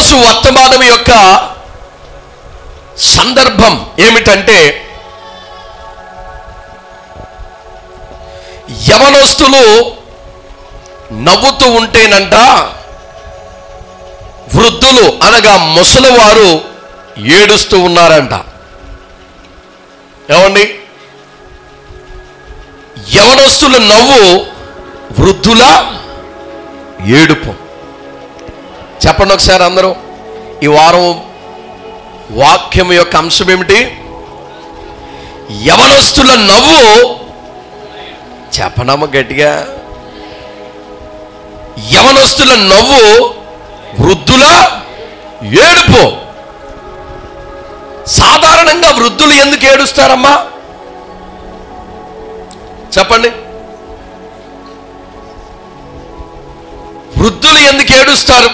ఈరోజు వర్తమానం యొక్క సందర్భం ఏమిటంటే, యవనస్తులు నవ్వుతూ ఉంటేనంట వృద్ధులు అనగా ముసలివారు ఏడుస్తూ ఉన్నారంట. ఏమండి, యవనస్తుల నవ్వు వృద్ధుల ఏడుపు. చెప్పండి ఒకసారి అందరూ. ఈ వారం వాక్యం యొక్క అంశం ఏమిటి? యవనస్తుల నవ్వు. చెప్పనమ్మ గట్టిగా. యవనస్తుల నవ్వు వృద్ధుల ఏడుపు. సాధారణంగా వృద్ధులు ఎందుకు ఏడుస్తారమ్మా? చెప్పండి. వృద్ధులు ఎందుకు ఏడుస్తారు?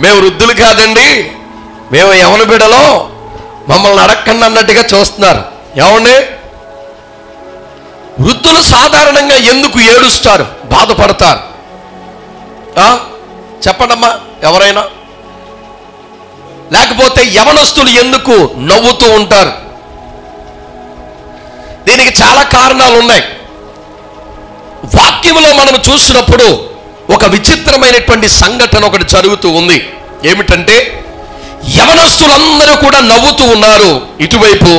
మేము వృద్ధులు కాదండి, మేము యవన బిడ్డలో, మమ్మల్ని అడక్కండి అన్నట్టుగా చూస్తున్నారు. ఏమండి, వృద్ధులు సాధారణంగా ఎందుకు ఏడుస్తారు, బాధపడతారు? చెప్పండమ్మా ఎవరైనా. లేకపోతే యవనస్తులు ఎందుకు నవ్వుతూ ఉంటారు? దీనికి చాలా కారణాలు ఉన్నాయి. వాక్యములో మనం చూసినప్పుడు ఒక విచిత్రమైనటువంటి సంఘటన ఒకటి జరుగుతూ ఉంది. ఏమిటంటే, యవనస్తులందరూ కూడా నవ్వుతూ ఉన్నారు. ఇటువైపు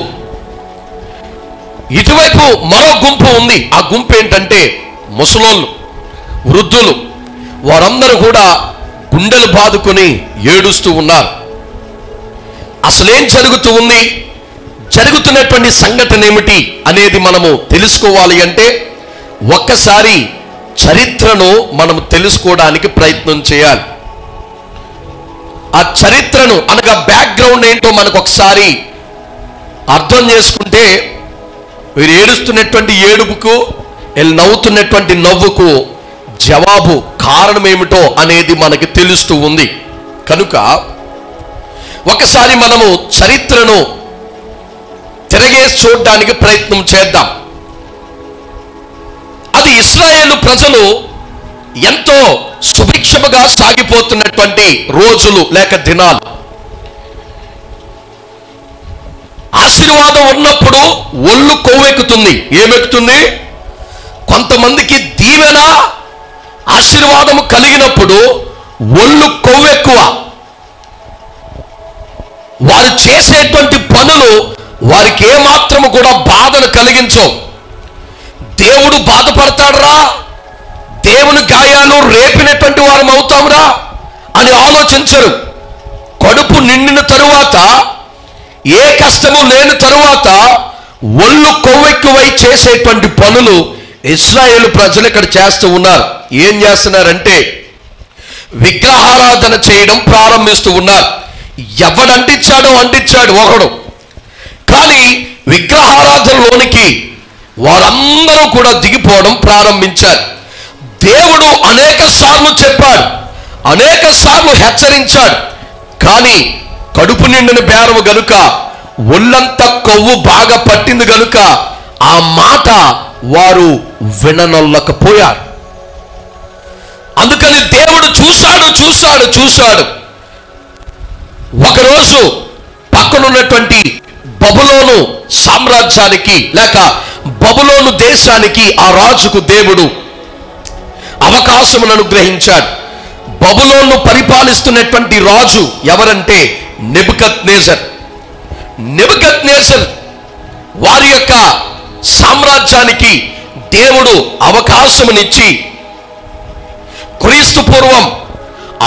మరో గుంపు ఉంది. ఆ గుంపు ఏంటంటే ముసలోళ్ళు, వృద్ధులు. వారందరూ కూడా గుండెలు బాదుకొని ఏడుస్తూ ఉన్నారు. అసలేం జరుగుతూ ఉంది, జరుగుతున్నటువంటి సంఘటన ఏమిటి అనేది మనము తెలుసుకోవాలి అంటే ఒక్కసారి చరిత్రను మనం తెలుసుకోవడానికి ప్రయత్నం చేయాలి. ఆ చరిత్రను అనగా బ్యాక్గ్రౌండ్ ఏంటో మనకు ఒకసారి అర్థం చేసుకుంటే వీరు ఏడుస్తున్నటువంటి ఏడుపుకు, వీళ్ళు నవ్వుతున్నటువంటి నవ్వుకు జవాబు, కారణం ఏమిటో అనేది మనకి తెలుస్తూ ఉంది. కనుక ఒకసారి మనము చరిత్రను తిరగేసి చూడడానికి ప్రయత్నం చేద్దాం. అది ఇశ్రాయేలు ప్రజలు ఎంతో సుభిక్షముగా సాగిపోతున్నటువంటి రోజులు లేక దినాలు. ఆశీర్వాదం ఉన్నప్పుడు ఒళ్ళు కొవ్వెక్కుతుంది. ఏమెక్కుతుంది? కొంతమందికి దీవెన ఆశీర్వాదము కలిగినప్పుడు ఒళ్ళు కొవ్వెక్కువ. వారు చేసేటువంటి పనులు వారికి ఏమాత్రము కూడా బాధను కలిగించవు. దేవుడు బాధపడతాడురా, దేవుని గాయాలు రేపినటువంటి వారం అవుతాంరా అని ఆలోచించరు. కడుపు నిండిన తరువాత, ఏ కష్టము లేని తరువాత ఒళ్ళు కొవ్వెక్కువై చేసేటువంటి పనులు ఇశ్రాయేలు ప్రజలు ఇక్కడ చేస్తూ ఉన్నారు. ఏం చేస్తున్నారంటే విగ్రహారాధన చేయడం ప్రారంభిస్తూ ఉన్నారు. ఎవడంటిచ్చాడో అంటించాడు ఒకడు, కానీ విగ్రహారాధనలోనికి వారందరూ కూడా దిగిపోవడం ప్రారంభించారు. దేవుడు అనేక సార్లు చెప్పాడు, అనేక సార్లు హెచ్చరించాడు. కానీ కడుపు నిండిన బేరము గనుక, ఒళ్ళంతా కొవ్వు బాగా పట్టింది గనుక ఆ మాట వారు విననొల్లకపోయారు. అందుకని దేవుడు చూశాడు. ఒకరోజు పక్కనున్నటువంటి బబులోను సామ్రాజ్యానికి లేక బబులోను దేశానికి ఆ రాజుకు దేవుడు అవకాశమును అనుగ్రహించాడు. బబులోను పరిపాలిస్తున్నటువంటి రాజు ఎవరంటే నెబుకద్నెజర్. వారి యొక్క సామ్రాజ్యానికి దేవుడు అవకాశమునిచ్చి క్రీస్తు పూర్వం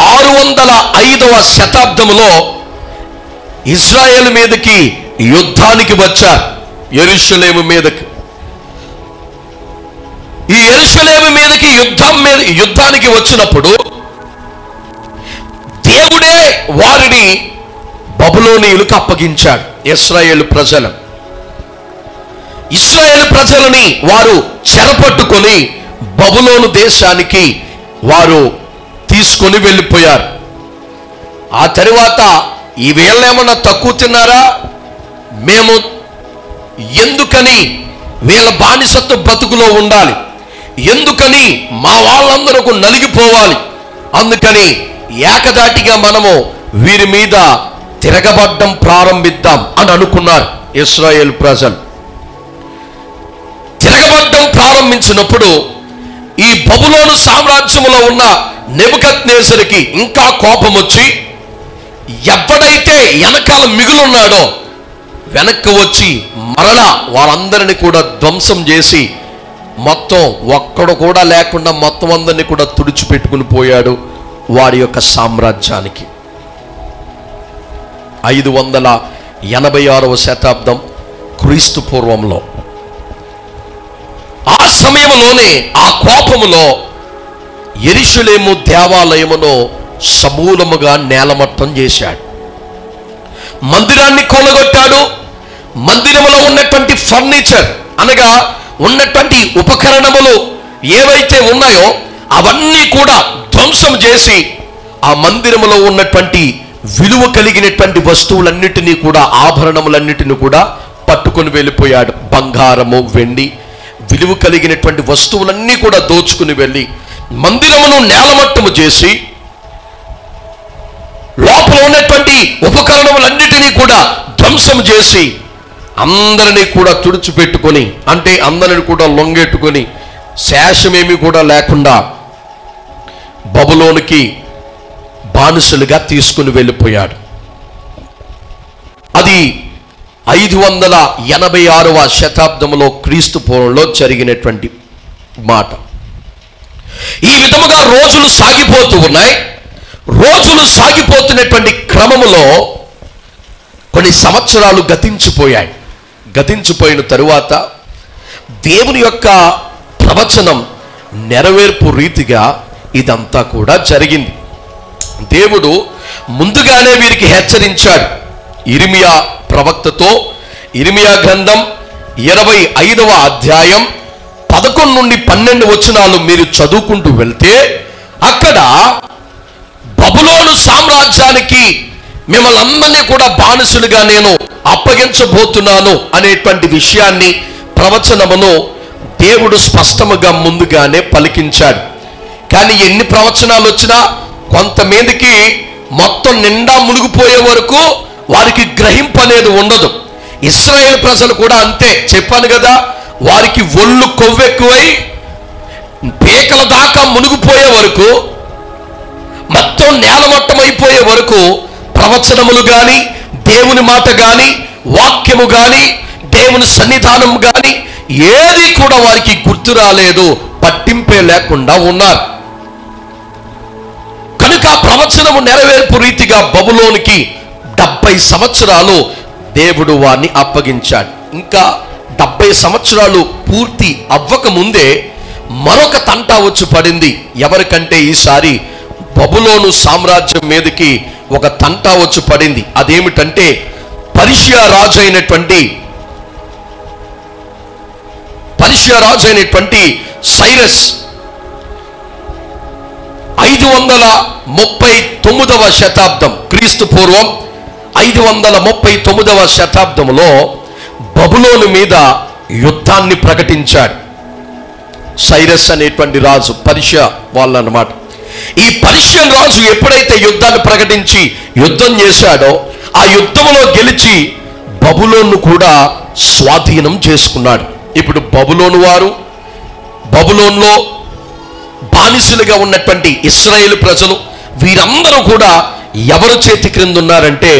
605వ శతాబ్దములో ఇజ్రాయేల్ మీదకి యుద్ధానికి వచ్చారు. యెరూషలేము మీదకి. ఈ యెరూషలేము మీదకి యుద్ధానికి వచ్చినప్పుడు దేవుడే వారిని బబులోనీయులకు అప్పగించాడు. ఇశ్రాయేలు ప్రజలని వారు చెరపట్టుకొని బబులోను దేశానికి వారు తీసుకొని వెళ్ళిపోయారు. ఆ తరువాత ఈ వీళ్ళేమన్నా తక్కువ తిన్నారా? మేము ఎందుకని వీళ్ళ బానిసత్వ బ్రతుకులో ఉండాలి, ఎందుకని మా వాళ్ళందరూ నలిగిపోవాలి, అందుకని ఏకదాటిగా మనము వీరి మీద తిరగబడ్డం ప్రారంభిద్దాం అని అనుకున్నారు ఇశ్రాయేలు ప్రజలు. తిరగబడ్డం ప్రారంభించినప్పుడు ఈ బబులోను సామ్రాజ్యంలో ఉన్న నెబుకద్నెజరుకి ఇంకా కోపం వచ్చి ఎవడైతే వెనకాల మిగులున్నాడో వెనక్కి వచ్చి మరలా వాళ్ళందరినీ కూడా ధ్వంసం చేసి మొత్తం ఒక్కడు కూడా లేకుండా మొత్తం అందరినీ కూడా తుడిచిపెట్టుకుని పోయాడు వాడి యొక్క సామ్రాజ్యానికి. 586వ శతాబ్దం క్రీస్తు పూర్వంలో ఆ సమయంలోనే ఆ కోపములో యెరూషలేము దేవాలయమును సమూలముగా నేలమట్టం చేశాడు. మందిరాన్ని కూలగొట్టాడు. మందిరములో ఉన్నటువంటి ఫర్నిచర్ అనగా ఉన్నటువంటి ఉపకరణములు ఏవైతే ఉన్నాయో అవన్నీ కూడా ధ్వంసం చేసి ఆ మందిరములో ఉన్నటువంటి విలువ కలిగినటువంటి వస్తువులన్నిటినీ కూడా ఆభరణములన్నిటిని కూడా పట్టుకొని వెళ్ళిపోయాడు. బంగారము, వెండి, విలువ కలిగినటువంటి వస్తువులన్నీ కూడా దోచుకుని వెళ్ళి మందిరమును నేలమట్టము చేసి లోపల ఉన్నటువంటి ఉపకరణములన్నిటినీ కూడా ధ్వంసం చేసి అందరినీ కూడా తుడిచిపెట్టుకొని, అంటే అందరిని కూడా లొంగెట్టుకొని శేషమేమి కూడా లేకుండా బబులోనికి బానిసలుగా తీసుకుని వెళ్ళిపోయాడు. అది 586వ శతాబ్దంలో క్రీస్తు పూర్వంలో జరిగినటువంటి మాట. ఈ విధముగా రోజులు సాగిపోతూ ఉన్నాయి. రోజులు సాగిపోతున్నటువంటి క్రమములో కొన్ని సంవత్సరాలు గతించిపోయాయి. గతించిపోయిన తరువాత దేవుని యొక్క ప్రవచనం నెరవేర్పు రీతిగా ఇదంతా కూడా జరిగింది. దేవుడు ముందుగానే వీరికి హెచ్చరించాడు. ఇర్మియా ప్రవక్తతో ఇర్మియా గ్రంథం 25వ అధ్యాయం 11 నుండి 12 వచనాలు మీరు చదువుకుంటూ వెళ్తే అక్కడ బబులోను సామ్రాజ్యానికి మిమ్మల్ని అందరినీ కూడా బానిసలుగా నేను అప్పగించబోతున్నాను అనేటువంటి విషయాన్ని ప్రవచనమును దేవుడు స్పష్టముగా ముందుగానే పలికించాడు. కానీ ఎన్ని ప్రవచనాలు వచ్చినా కొంతమందికి మొత్తం నిండా మునిగిపోయే వరకు వారికి గ్రహింపు అనేది ఉండదు. ఇశ్రాయేలు ప్రజలు కూడా అంతే. చెప్పాను కదా, వారికి ఒళ్ళు కొవ్వెక్కువై పేకల దాకా మునిగిపోయే వరకు, మొత్తం నేలమట్టమైపోయే వరకు ప్రవచనములు కానీ, దేవుని మాట కానీ, వాక్యము కానీ, దేవుని సన్నిధానం కానీ ఏది కూడా వారికి గుర్తు రాలేదు, పట్టింపే లేకుండా ఉన్నారు. కనుక ప్రవచనము నెరవేర్పు రీతిగా బబులోనికి 70 సంవత్సరాలు దేవుడు వారిని అప్పగించాడు. ఇంకా 70 సంవత్సరాలు పూర్తి అవ్వక ముందే మరొక తంటా వచ్చి పడింది. ఎవరికంటే ఈసారి బబులోను సామ్రాజ్యం మీదకి ఒక తంటా వచ్చి పడింది. అదేమిటంటే పర్షియా రాజు అయినటువంటి సైరస్ 539వ శతాబ్దం క్రీస్తు పూర్వం 539వ శతాబ్దంలో బబులోను మీద యుద్ధాన్ని ప్రకటించాడు. సైరస్ అనేటువంటి రాజు, పర్షియా వాళ్ళు అన్నమాట. ఈ పర్షియన్ రాజు ఎప్పుడైతే యుద్ధాన్ని ప్రకటించి యుద్ధం చేశాడో ఆ యుద్ధంలో గెలిచి బబులోను కూడా స్వాధీనం చేసుకున్నాడు. ఇప్పుడు బబులోను వారు, బబులోన్లో బానిసలుగా ఉన్నటువంటి ఇశ్రాయేలు ప్రజలు వీరందరూ కూడా ఎవరి చేతి క్రింద ఉన్నారంటే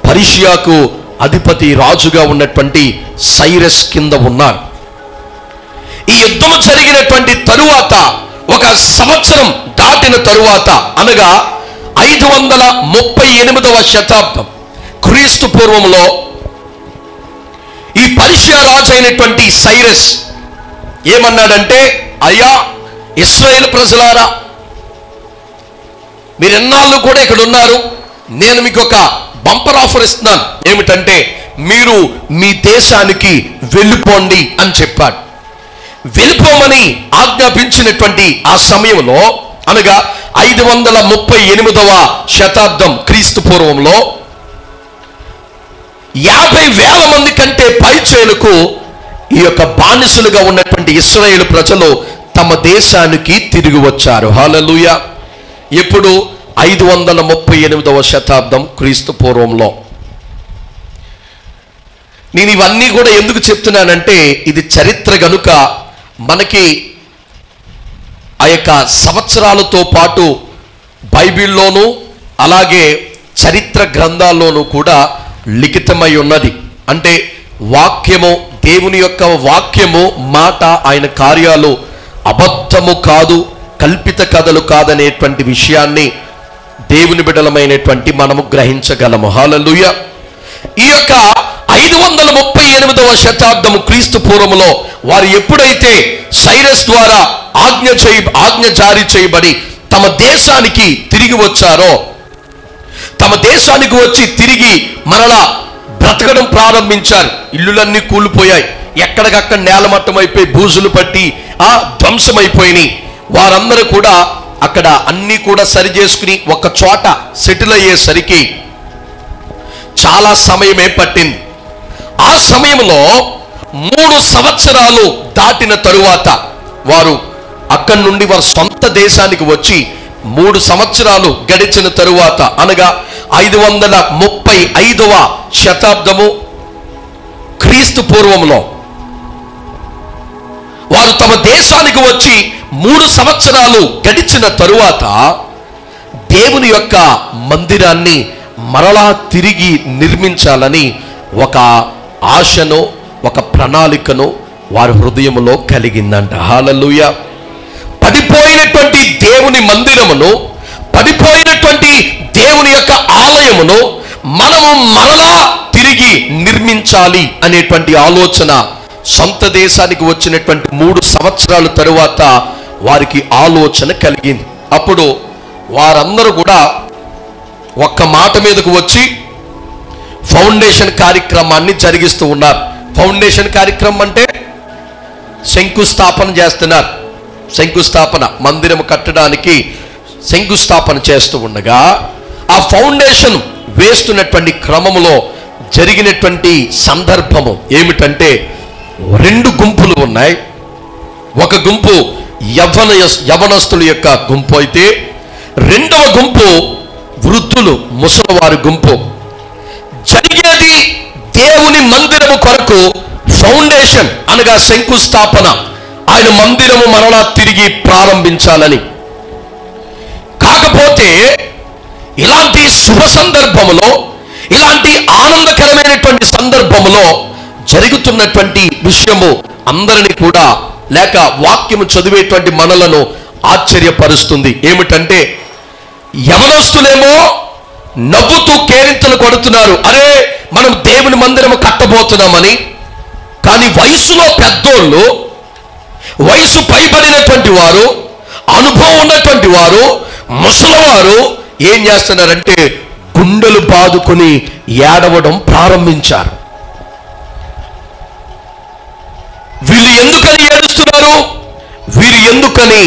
పర్షియాకు అధిపతి రాజుగా ఉన్నటువంటి సైరస్ కింద ఉన్నారు. ఈ యుద్ధం జరిగినటువంటి తరువాత ఒక సంవత్సరం దాటిన తరువాత అనగా 538వ శతాబ్దం క్రీస్తు పూర్వంలో ఈ పర్షియా రాజు అయినటువంటి సైరస్ ఏమన్నాడంటే, అయ్యా ఇశ్రాయేలు ప్రజలారా, మీరు ఎన్నాళ్ళు కూడా ఇక్కడ ఉన్నారు, నేను మీకు ఒక బంపర్ ఆఫర్ ఇస్తున్నాను. ఏమిటంటే మీరు మీ దేశానికి వెళ్ళిపోండి అని చెప్పాడు. వెళ్ళిపోమని ఆజ్ఞాపించినటువంటి ఆ సమయంలో అనగా 538వ శతాబ్దం క్రీస్తు పూర్వంలో 50,000 మంది కంటే పైచేలకు ఈ యొక్క బానిసలుగా ఉన్నటువంటి ఇశ్రాయేలు ప్రజలు తమ దేశానికి తిరిగి వచ్చారు. హల్లెలూయా. ఎప్పుడు 538వ శతాబ్దం క్రీస్తు పూర్వంలో. నేను ఇవన్నీ కూడా ఎందుకు చెప్తున్నానంటే, ఇది చరిత్ర గనుక మనకి ఆ యొక్క సంవత్సరాలతో పాటు బైబిల్లోనూ అలాగే చరిత్ర గ్రంథాల్లోనూ కూడా లిఖితమై ఉన్నది. అంటే వాక్యము, దేవుని యొక్క వాక్యము, మాట, ఆయన కార్యాలు అబద్ధము కాదు, కల్పిత కథలు కాదనేటువంటి విషయాన్ని దేవుని బిడ్డలమైనటువంటి మనము గ్రహించగలము. హల్లెలూయా. ఈ యొక్క 538వ శతాబ్దము క్రీస్తు పూర్వములో వారు ఎప్పుడైతే సైరస్ ద్వారా ఆజ్ఞ జారీ చేయబడి తమ దేశానికి తిరిగి వచ్చారో, తమ దేశానికి వచ్చి తిరిగి మరలా బ్రతకడం ప్రారంభించారు. ఇల్లులన్నీ కూలిపోయాయి, ఎక్కడికక్కడ నేలమట్టం అయిపోయి బూజులు పట్టి ధ్వంసమైపోయినాయి. వారందరూ కూడా అక్కడ అన్నీ కూడా సరి చేసుకుని ఒక చోట సెటిల్ అయ్యేసరికి చాలా సమయమే పట్టింది. ఆ సమయంలో 3 సంవత్సరాలు దాటిన తరువాత వారు అక్కడి నుండి వారి సొంత దేశానికి వచ్చి 3 సంవత్సరాలు గడిచిన తరువాత, అనగా 535వ శతాబ్దము క్రీస్తు పూర్వంలో వారు తమ దేశానికి వచ్చి 3 సంవత్సరాలు గడిచిన తరువాత దేవుని యొక్క మందిరాన్ని మరలా తిరిగి నిర్మించాలని ఒక ఆశను, ఒక ప్రణాళికను వారి హృదయంలో కలిగిందంట. హల్లెలూయా. పడిపోయినటువంటి దేవుని మందిరమును, పడిపోయినటువంటి దేవుని యొక్క ఆలయమును మనము మరలా తిరిగి నిర్మించాలి అనేటువంటి ఆలోచన సొంత దేశానికి వచ్చినటువంటి 3 సంవత్సరాల తరువాత వారికి ఆలోచన కలిగింది. అప్పుడు వారందరూ కూడా ఒక్క మాట మీదకు వచ్చి ఫౌండేషన్ కార్యక్రమాన్ని జరిగిస్తూ ఉన్నారు. ఫౌండేషన్ కార్యక్రమం అంటే శంకుస్థాపన చేస్తున్నారు. శంకుస్థాపన, మందిరం కట్టడానికి శంకుస్థాపన చేస్తూ ఉండగా ఆ ఫౌండేషన్ వేస్తున్నటువంటి క్రమంలో జరిగినటువంటి సందర్భము ఏమిటంటే, 2 గుంపులు ఉన్నాయి. ఒక గుంపు యవనస్తుల యొక్క గుంపు అయితే, రెండవ గుంపు వృద్ధులు, ముసలివారి గుంపు. జరిగేది దేవుని మందిరము కొరకు ఫౌండేషన్, అనగా శంకుస్థాపన, ఆయన మందిరము మరలా తిరిగి ప్రారంభించాలని. కాకపోతే ఇలాంటి శుభ సందర్భములో, ఇలాంటి ఆనందకరమైనటువంటి సందర్భములో జరుగుతున్నటువంటి విషయము అందరినీ కూడా, లేక వాక్యము చదివేటువంటి మనలను ఆశ్చర్యపరుస్తుంది. ఏమిటంటే, యవనస్తులేమో నవ్వుతూ కేరింతలు కొడుతున్నారు, అరే మనం దేవుని మందిరము కట్టబోతున్నామని. కానీ వయసులో పెద్దోళ్ళు, వయసు పైబడినటువంటి వారు, అనుభవం ఉన్నటువంటి వారు, ముసలివారు ఏం చేస్తున్నారంటే గుండెలు బాదుకొని ఏడవడం ప్రారంభించారు. వీళ్ళు ఎందుకని ఏడుస్తున్నారు, వీరు ఎందుకని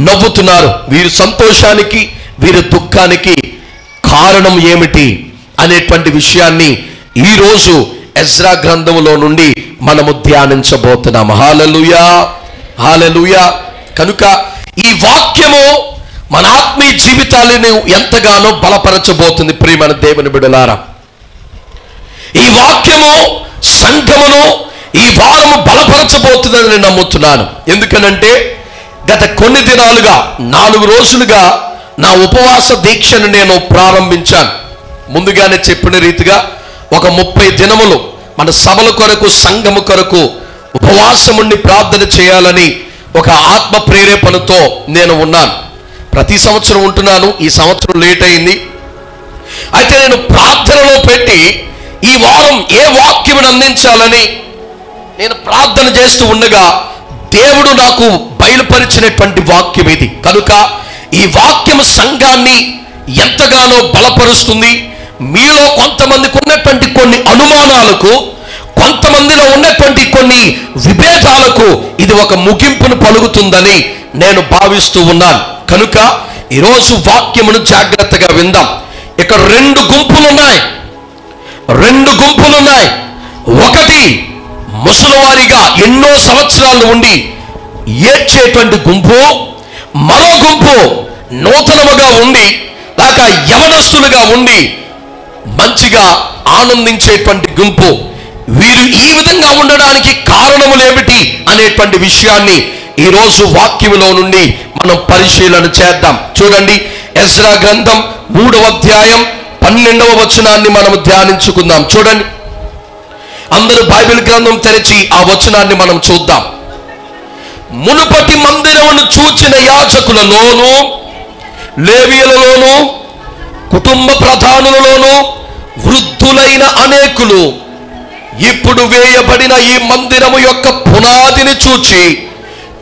నవ్వుతున్నారు, వీరి సంతోషానికి వీరి దుఃఖానికి కారణం ఏమిటి అనేటువంటి విషయాన్ని ఈరోజు ఎజ్రా గ్రంథములో నుండి మనము ధ్యానించబోతున్నాము. హల్లెలూయా, హల్లెలూయా. కనుక ఈ వాక్యము మన ఆత్మీయ జీవితాలను ఎంతగానో బలపరచబోతుంది. ప్రియమైన దేవుని బిడ్డలారా, ఈ వాక్యము సంఘమును ఈ వారము బలపరచబోతుందని నేను నమ్ముతున్నాను. ఎందుకనంటే గత కొన్ని దినాలుగా 4 రోజులుగా నా ఉపవాస దీక్షను నేను ప్రారంభించాను. ముందుగానే చెప్పిన రీతిగా ఒక 30 దినములు మన సభల కొరకు, సంఘము కొరకు ఉపవాసముండి ప్రార్థన చేయాలని ఒక ఆత్మ ప్రేరేపణతో నేను ఉన్నాను. ప్రతి సంవత్సరం ఉంటున్నాను, ఈ సంవత్సరం లేట్ అయింది. అయితే నేను ప్రార్థనలో పెట్టి ఈ వారం ఏ వాక్యమును అందించాలని నేను ప్రార్థన చేస్తూ ఉండగా దేవుడు నాకు బయలుపరిచినటువంటి వాక్యం ఇది. కనుక ఈ వాక్యము సంఘాన్ని ఎంతగానో బలపరుస్తుంది. మీలో కొంతమందికి ఉన్నటువంటి కొన్ని అనుమానాలకు, కొంతమందిలో ఉన్నటువంటి కొన్ని విభేదాలకు ఇది ఒక ముగింపును పలుకుతుందని నేను భావిస్తూ ఉన్నాను. కనుక ఈరోజు వాక్యమును జాగ్రత్తగా విందాం. ఇక్కడ 2 గుంపులున్నాయి. 2 గుంపులున్నాయి. ఒకటి ముసలివారిగా ఎన్నో సంవత్సరాలు ఉండి ఏడ్చేటువంటి గుంపు, మరో గుంపు నూతనముగా ఉండి దాకా యవనస్తులుగా ఉండి మంచిగా ఆనందించేటువంటి గుంపు. వీరు ఈ విధంగా ఉండడానికి కారణములేమిటి అనేటువంటి విషయాన్ని ఈరోజు వాక్యములో నుండి మనం పరిశీలన చేద్దాం. చూడండి, ఎజ్రా గ్రంథం 3వ అధ్యాయం 12వ వచనాన్ని మనం ధ్యానించుకుందాం. చూడండి, అందరూ బైబిల్ గ్రంథం తెరిచి ఆ వచనాన్ని మనం చూద్దాం. మునుపటి మందిరమును చూచిన యాజకులలోను, లేవీయులలోను, కుటుంబ ప్రధానులలోను వృద్ధులైన అనేకులు ఇప్పుడు వేయబడిన ఈ మందిరము యొక్క పునాదిని చూచి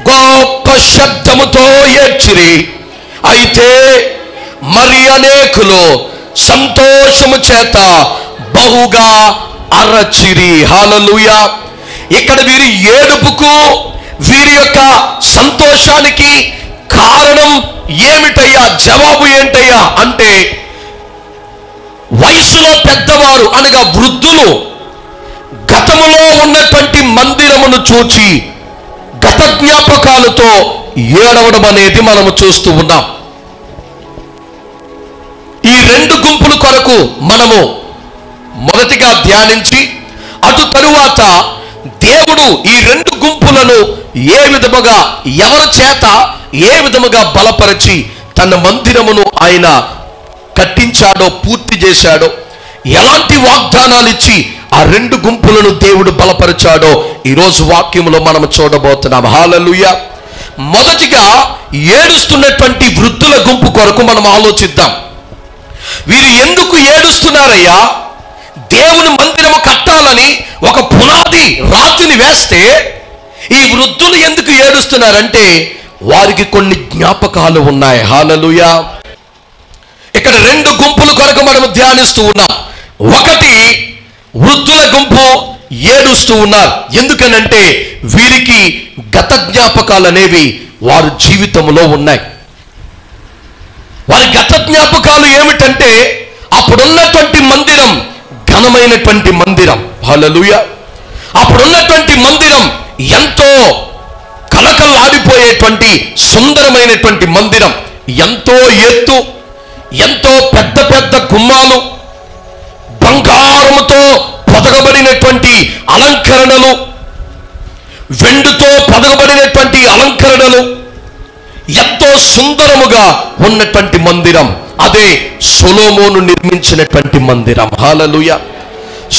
గొప్ప శబ్దముతో ఏడ్చిరి. అయితే మరి అనేకులు సంతోషము చేత బహుగా అరచిరి. హల్లెలూయా. ఇక్కడ వీరి ఏడుపుకు, వీరి యొక్క సంతోషానికి కారణం ఏమిటయ్యా, జవాబు ఏంటయ్యా అంటే, వయసులో పెద్దవారు అనగా వృద్ధులు గతములో ఉన్నటువంటి మందిరమును చూచి గత జ్ఞాపకాలతో ఏడవడం అనేది మనము చూస్తూ ఉన్నాం. ఈ రెండు గుంపుల కొరకు మనము మొదటిగా ధ్యానించి, అటు తరువాత దేవుడు ఈ రెండు గుంపులను ఏ విధముగా, ఎవరి చేత ఏ విధముగా బలపరిచి తన మందిరమును ఆయన కట్టించాడో, పూర్తి చేశాడో, ఎలాంటి వాగ్దానాలు ఇచ్చి ఆ రెండు గుంపులను దేవుడు బలపరిచాడో ఈరోజు వాక్యములో మనం చూడబోతున్నాం. హల్లెలూయా. మొదటిగా ఏడుస్తున్నటువంటి వృద్ధుల గుంపు కొరకు మనం ఆలోచిద్దాం. వీరు ఎందుకు ఏడుస్తున్నారయ్యా? దేవుని మందిరము కట్టాలని ఒక పునాది రాతిని వేస్తే ఈ వృద్ధులు ఎందుకు ఏడుస్తున్నారంటే, వారికి కొన్ని జ్ఞాపకాలు ఉన్నాయి. హల్లెలూయా. ఇక్కడ రెండు గుంపుల కొరకు మనం ధ్యానిస్తూ ఉన్నాం. ఒకటి, వృద్ధుల గుంపు ఏడుస్తూ ఉన్నారు. ఎందుకనంటే వీరికి గత జ్ఞాపకాలు అనేవి వారి జీవితంలో ఉన్నాయి. వారి గత జ్ఞాపకాలు ఏమిటంటే, అప్పుడున్నటువంటి మందిరం ఘనమైనటువంటి మందిరం. హల్లెలూయా. అప్పుడున్నటువంటి మందిరం ఎంతో కలకల్లాడిపోయేటువంటి సుందరమైనటువంటి మందిరం, ఎంతో ఎత్తు, ఎంతో పెద్ద పెద్ద గుమ్మాలు, బంగారముతో పొదగబడినటువంటి అలంకరణలు, వెండితో పొదగబడినటువంటి అలంకరణలు, ఎంతో సుందరముగా ఉన్నటువంటి మందిరం. అదే సొలొమోను నిర్మించినటువంటి మందిరం. హల్లెలూయా.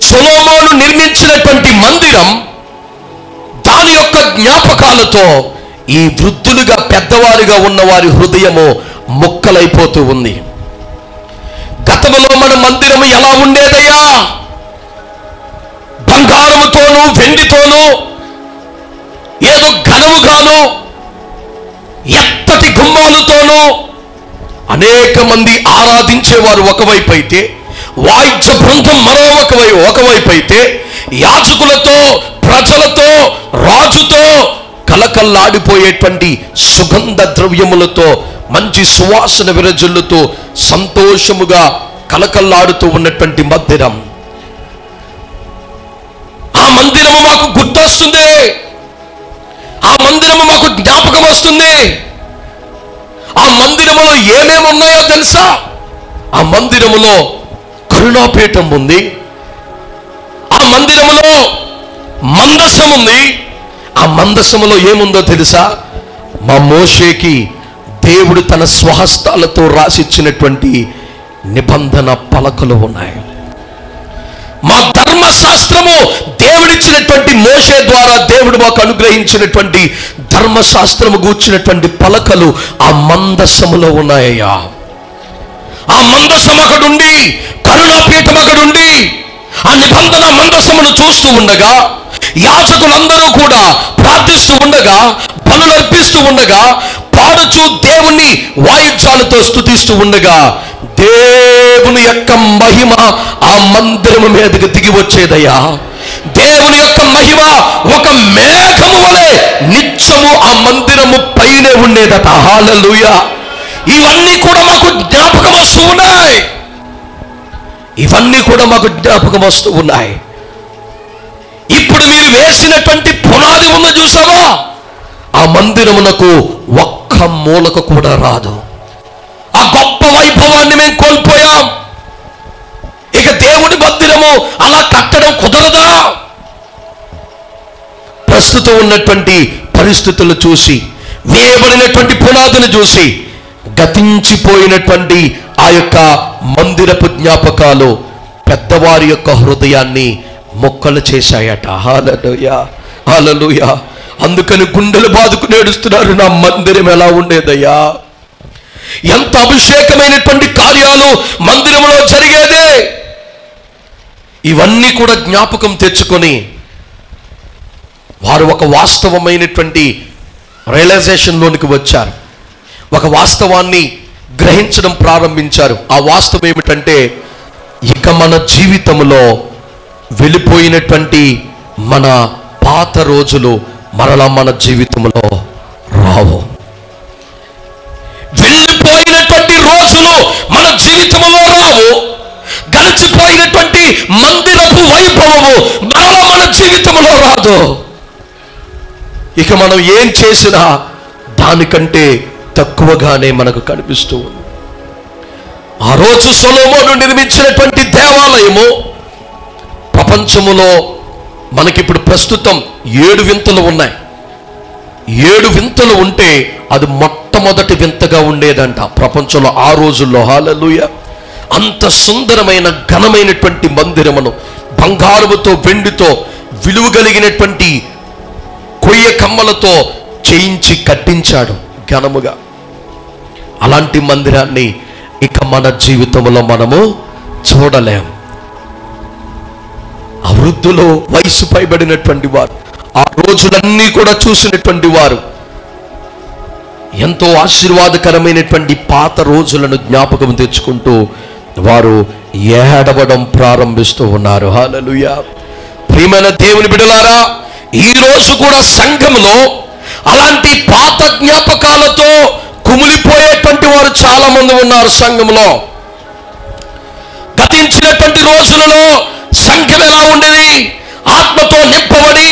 సొలొమోను నిర్మించినటువంటి మందిరం, దాని యొక్క జ్ఞాపకాలతో ఈ వృద్ధులుగా పెద్దవారిగా ఉన్న వారి హృదయము ముక్కలైపోతూ ఉంది. గతంలో మన మందిరము ఎలా ఉండేదయ్యా? బంగారముతోనూ వెండితోనూ, ఏదో ఘనముగాను, ఎత్తటి గుమ్మాలతోనూ అనేక మంది ఆరాధించేవారు ఒకవైపు అయితే, వాయిద్య బృందం ఒకవైపు అయితే, యాజకులతో, ప్రజలతో, రాజుతో కలకల్లాడిపోయేటువంటి సుగంధ ద్రవ్యములతో, మంచి సువాసన విరజల్లుతో సంతోషముగా కలకల్లాడుతూ ఉన్నటువంటి మందిరం. ఆ మందిరము మాకు గుర్తొస్తుంది, ఆ మందిరము మాకు జ్ఞాపకం వస్తుంది. ఆ మందిరములో ఏమేమి ఉన్నాయో తెలుసా? ఆ మందిరములో కరుణాపీఠం ఉంది, ఆ మందిరములో మందసం ఉంది. ఆ మందసములో ఏముందో తెలుసా? మా మోషేకి దేవుడు తన స్వహస్తాలతో రాసిచ్చినటువంటి నిబంధన పలకలు ఉన్నాయి. మా ధర్మశాస్త్రము దేవుడిచ్చినటువంటి, మోషే ద్వారా దేవుడు మాకు అనుగ్రహించినటువంటి ధర్మశాస్త్రము గూర్చినటువంటి పలకలు ఆ మందసములో ఉన్నాయ్యా. ఆ మందసం అక్కడుండి, కరుణాపీఠం అక్కడుండి, ఆ నిబంధన మందసమును చూస్తూ ఉండగా, యాజకులందరూ కూడా ప్రార్థిస్తూ ఉండగా, బలులు అర్పిస్తూ ఉండగా, పాడుచూ దేవుణ్ణి వాయిద్యాలతో స్తుతిస్తూ ఉండగా, దేవుని యొక్క మహిమ ఆ మందిరము మీదకి దిగి వచ్చేదయ్యా. దేవుని యొక్క మహిమ ఒక మేఘము వలె నిత్యము ఆ మందిరము పైనే ఉండేదట. హల్లెలూయా. ఇవన్నీ కూడా మాకు జ్ఞాపకం వస్తూ ఉన్నాయి. ఇవన్నీ కూడా మాకు జ్ఞాపకం వస్తూ ఉన్నాయి. ఇప్పుడు మీరు వేసినటువంటి పునాది ఉన్న చూసావా? ఆ మందిరమునకు ఒక్క మూలకు కూడా రాదు. ఆ గొప్ప వైభవాన్ని మేము కోల్పోయాం. ఇక దేవుని మందిరము అలా కట్టడం కుదరదా? ప్రస్తుతం ఉన్నటువంటి పరిస్థితులు చూసి, వేయబడినటువంటి పునాదులు చూసి, గతించిపోయినటువంటి ఆ యొక్క మందిరపు జ్ఞాపకాలు పెద్దవారి యొక్క హృదయాన్ని మొక్కలు చేశాయట. హల్లెలూయా, హల్లెలూయా. అందుకని గుండెలు బాదుకుని ఏడుస్తున్నారు, నా మందిరం ఎలా ఉండేదయ్యా, ఎంత అభిషేకమైనటువంటి కార్యాలు మందిరంలో జరిగేదే. ఇవన్నీ కూడా జ్ఞాపకం తెచ్చుకొని వారు ఒక వాస్తవమైనటువంటి రియలైజేషన్లోనికి వచ్చారు. ఒక వాస్తవాన్ని గ్రహించడం ప్రారంభించారు. ఆ వాస్తవం ఏమిటంటే, ఇక మన జీవితంలో వెళ్ళిపోయినటువంటి మన పాత రోజులు మరలా మన జీవితంలో రావు. వెళ్ళిపోయినటువంటి రోజులు మన జీవితంలో రావు. గడిచిపోయినటువంటి మందిరపు వైభవము మరలా మన జీవితంలో రాదు. ఇక మనం ఏం చేసినా దానికంటే తక్కువగానే మనకు కనిపిస్తూ ఉంది. ఆ రోజు సొలొమోను నిర్మించినటువంటి దేవాలయము ప్రపంచములో మనకిప్పుడు ప్రస్తుతం 7 వింతలు ఉన్నాయి. 7 వింతలు ఉంటే అది మొట్టమొదటి వింతగా ఉండేదంట ప్రపంచంలో ఆ రోజుల్లో. హల్లెలూయా. అంత సుందరమైన ఘనమైనటువంటి మందిరమును బంగారముతో వెండితో విలువ కలిగినటువంటి కొయ్య కమ్మలతో చేయించి కట్టించాడు ఘనముగా. అలాంటి మందిరాన్ని ఇక మన జీవితంలో మనము చూడలేం. ఆ వృద్ధులు, వయసు పైబడినటువంటి వారు, ఆ రోజులన్నీ కూడా చూసినటువంటి వారు ఎంతో ఆశీర్వాదకరమైనటువంటి పాత రోజులను జ్ఞాపకం తెచ్చుకుంటూ వారు ఏడవడం ప్రారంభిస్తూ ఉన్నారు. హల్లెలూయా. ప్రియమైన దేవుని బిడ్డలారా, ఈ రోజు కూడా సంఘంలో అలాంటి పాత జ్ఞాపకాలతో కుమిలిపోయేటువంటి వారు చాలా మంది ఉన్నారు. సంఘంలో గతించినటువంటి రోజులలో సంఘం ఎలా ఉండేది? ఆత్మతో నింపబడి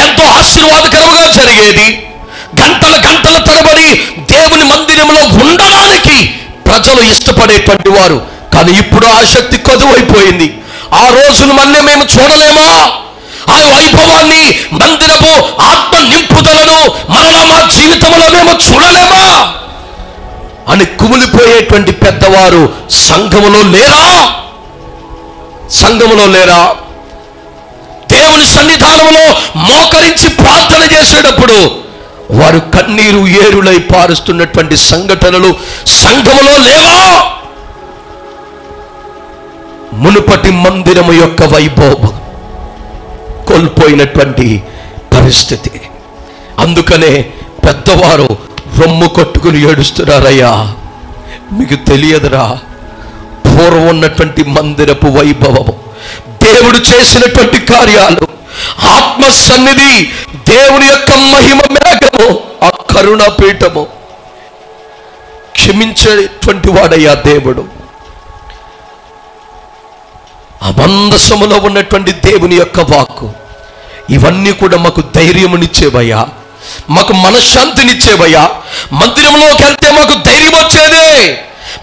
ఎంతో ఆశీర్వాదకరంగా జరిగేది. గంటల గంటల తరబడి దేవుని మందిరంలో ఉండడానికి ప్రజలు ఇష్టపడేటువంటి వారు. కానీ ఇప్పుడు ఆ శక్తి కొదువైపోయింది. ఆ రోజులు మళ్ళీ మేము చూడలేమా? ఆ వైభవాన్ని, మందిరపు ఆత్మ నింపుదలను మరలా మా జీవితంలో మేము చూడలేమా అని కుమిలిపోయేటువంటి పెద్దవారు సంఘములో లేరా? సంఘములో లేరా? దేవుని సన్నిధానంలో మోకరించి ప్రార్థన చేసేటప్పుడు వారు కన్నీరు ఏరులై పారుస్తున్నటువంటి సంఘటనలు సంఘములో లేవా? మునుపటి మందిరము యొక్క వైభవం కోల్పోయినటువంటి పరిస్థితి. అందుకనే పెద్దవారు రొమ్ము కొట్టుకుని ఏడుస్తున్నారయ్యా, మీకు తెలియదురా, పూర్వం ఉన్నటువంటి మందిరపు వైభవము, దేవుడు చేసినటువంటి కార్యాలు, ఆత్మ సన్నిధి, దేవుని యొక్క మహిమ మేఘము, ఆ కరుణాపీఠము, క్షమించేటువంటి వాడయ్యా దేవుడు. ఆ మందసములో ఉన్నటువంటి దేవుని యొక్క వాక్కు, ఇవన్నీ కూడా మాకు ధైర్యమునిచ్చేవయ్యా, మాకు మనశ్శాంతినిచ్చేవయ్యా. మందిరంలోకి వెళ్తే మాకు ధైర్యం వచ్చేది,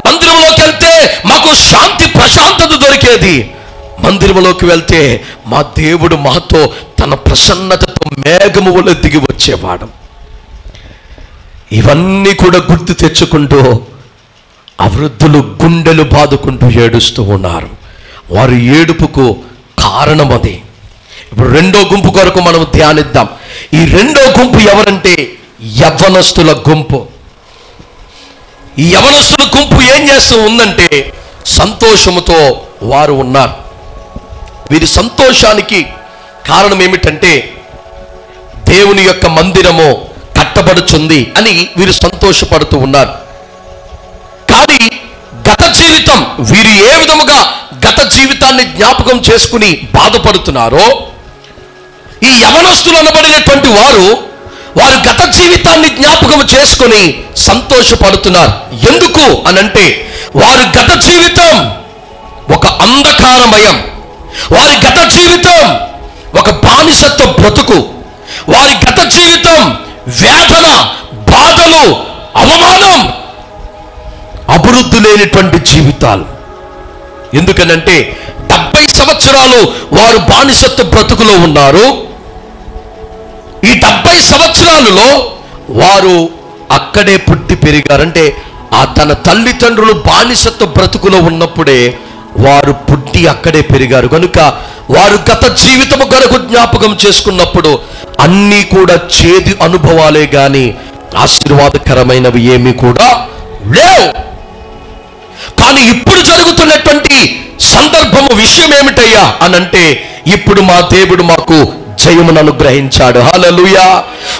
మందిరంలోకి వెళ్తే మాకు శాంతి ప్రశాంతత దొరికేది. మందిరంలోకి వెళ్తే మా దేవుడు మాతో తన ప్రసన్నతతో మేఘము వలె దిగి వచ్చేవాడు. ఇవన్నీ కూడా గుర్తు తెచ్చుకుంటూ ఆ వృద్ధులు గుండెలు బాదుకుంటూ ఏడుస్తూ ఉన్నారు. వారి ఏడుపుకు కారణం అది. ఇప్పుడు రెండో గుంపు కొరకు మనం ధ్యానిద్దాం. ఈ రెండో గుంపు ఎవరంటే యవ్వనస్తుల గుంపు. ఈ యవ్వనస్తుల గుంపు ఏం చేస్తూ ఉందంటే సంతోషముతో వారు ఉన్నారు. వీరి సంతోషానికి కారణం ఏమిటంటే దేవుని యొక్క మందిరము కట్టబడుచుంది అని వీరు సంతోషపడుతూ ఉన్నారు. కానీ గత జీవితం, వీరు ఏ విధముగా గత జీవితాన్ని జ్ఞాపకం చేసుకుని బాధపడుతున్నారో, ఈ యవనస్తులు అనబడినటువంటి వారు గత జీవితాన్ని జ్ఞాపకం చేసుకుని సంతోషపడుతున్నారు. ఎందుకు అనంటే వారి గత జీవితం ఒక అంధకారమయం, వారి గత జీవితం ఒక బానిసత్వ బ్రతుకు, వారి గత జీవితం వేదన, బాధలు, అవమానం. అభివృద్ధి లేనిటువంటి జీవితాలు. ఎందుకనంటే 70 సంవత్సరాలు వారు బానిసత్వ బ్రతుకులో ఉన్నారు. ఈ 70 సంవత్సరాలలో వారు అక్కడే పుట్టి పెరిగారంటే తన తల్లిదండ్రులు బానిసత్వ బ్రతుకులో ఉన్నప్పుడే వారు పుట్టి అక్కడే పెరిగారు కనుక వారు గత జీవితము కొరకు జ్ఞాపకం చేసుకున్నప్పుడు అన్నీ కూడా చేదు అనుభవాలే గాని ఆశీర్వాదకరమైనవి ఏమీ కూడా లేవు. కానీ ఇప్పుడు జరుగుతున్నటువంటి సందర్భము విషయం ఏమిటయ్యా అనంటే, ఇప్పుడు మా దేవుడు మాకు జయమును అనుగ్రహించాడు. హల్లెలూయా.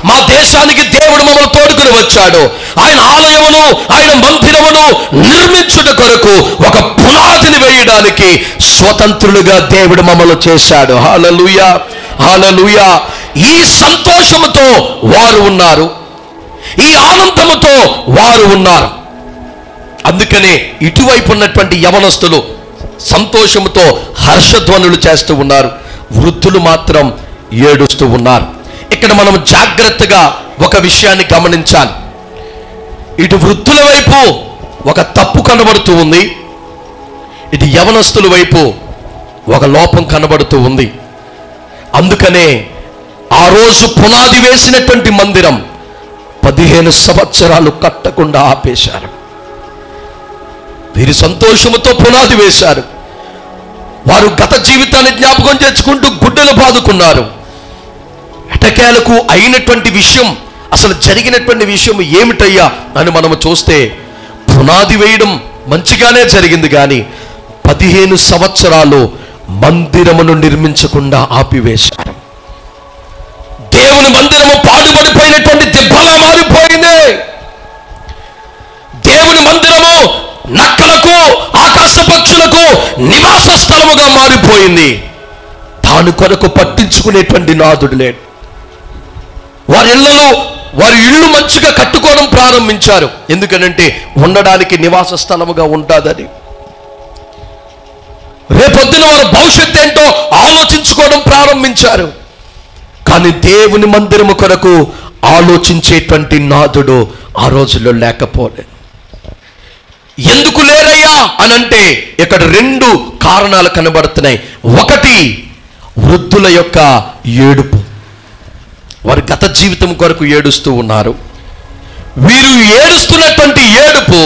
మా దేశానికి దేవుడు మమ్మల్ని తోడుకుని వచ్చాడు. ఆయన ఆలయమును, ఆయన మందిరమును నిర్మించుట కొరకు ఒక పునాదిని వేయడానికి స్వతంత్రులుగా దేవుడు మమ్మల్ని చేశాడు. హల్లెలూయా, హల్లెలూయా. ఈ సంతోషముతో వారు ఉన్నారు, ఈ ఆనందముతో వారు ఉన్నారు. అందుకనే ఇటువైపు ఉన్నటువంటి యవనస్తులు సంతోషముతో హర్షధ్వనులు చేస్తూ ఉన్నారు, వృద్ధులు మాత్రం ఏడుస్తూ ఉన్నారు. ఇక్కడ మనం జాగ్రత్తగా ఒక విషయాన్ని గమనించాలి. ఇటు వృద్ధుల వైపు ఒక తప్పు కనబడుతూ ఉంది, ఇటు యవనస్తుల వైపు ఒక లోపం కనబడుతూ ఉంది. అందుకనే ఆ రోజు పునాది వేసినటువంటి మందిరం 15 సంవత్సరాలు కట్టకుండా ఆపేశారు. వీరి సంతోషముతో పునాది వేశారు. వారు గత జీవితాన్ని జ్ఞాపకం చేసుకుంటూ గుడ్డలు బాదుకున్నారు. ఎటకేలకు అయినటువంటి విషయం, అసలు జరిగినటువంటి విషయం ఏమిటయ్యా అని మనము చూస్తే, పునాది వేయడం మంచిగానే జరిగింది కానీ 15 సంవత్సరాలు మందిరమును నిర్మించకుండా ఆపివేశారు. దేవుని మందిరము పాడుపడిపోయినటువంటి దిబ్బలా మారిపోయింది. దేవుని మందిరము నక్కలకు, ఆకాశ పక్షులకు నివాస స్థలముగా మారిపోయింది. దాని కొరకు పట్టించుకునేటువంటి నాదుడు లేడు. వారి ఇళ్ళు మంచిగా కట్టుకోవడం ప్రారంభించారు. ఎందుకనంటే ఉండడానికి నివాస స్థలముగా ఉంటుందని. రేపొద్దున వారి భవిష్యత్తు ఏంటో ఆలోచించుకోవడం ప్రారంభించారు. కానీ దేవుని మందిరము కొరకు ఆలోచించేటువంటి నాదుడు ఆ రోజుల్లో లేకపోలేదు. ఎందుకు లేరయ్యా అనంటే ఇక్కడ 2 కారణాలు కనబడుతున్నాయి. ఒకటి, వృద్ధుల యొక్క ఏడుపు. వారి గత జీవితం కొరకు ఏడుస్తూ ఉన్నారు. వీరు ఏడుస్తున్నటువంటి ఏడుపు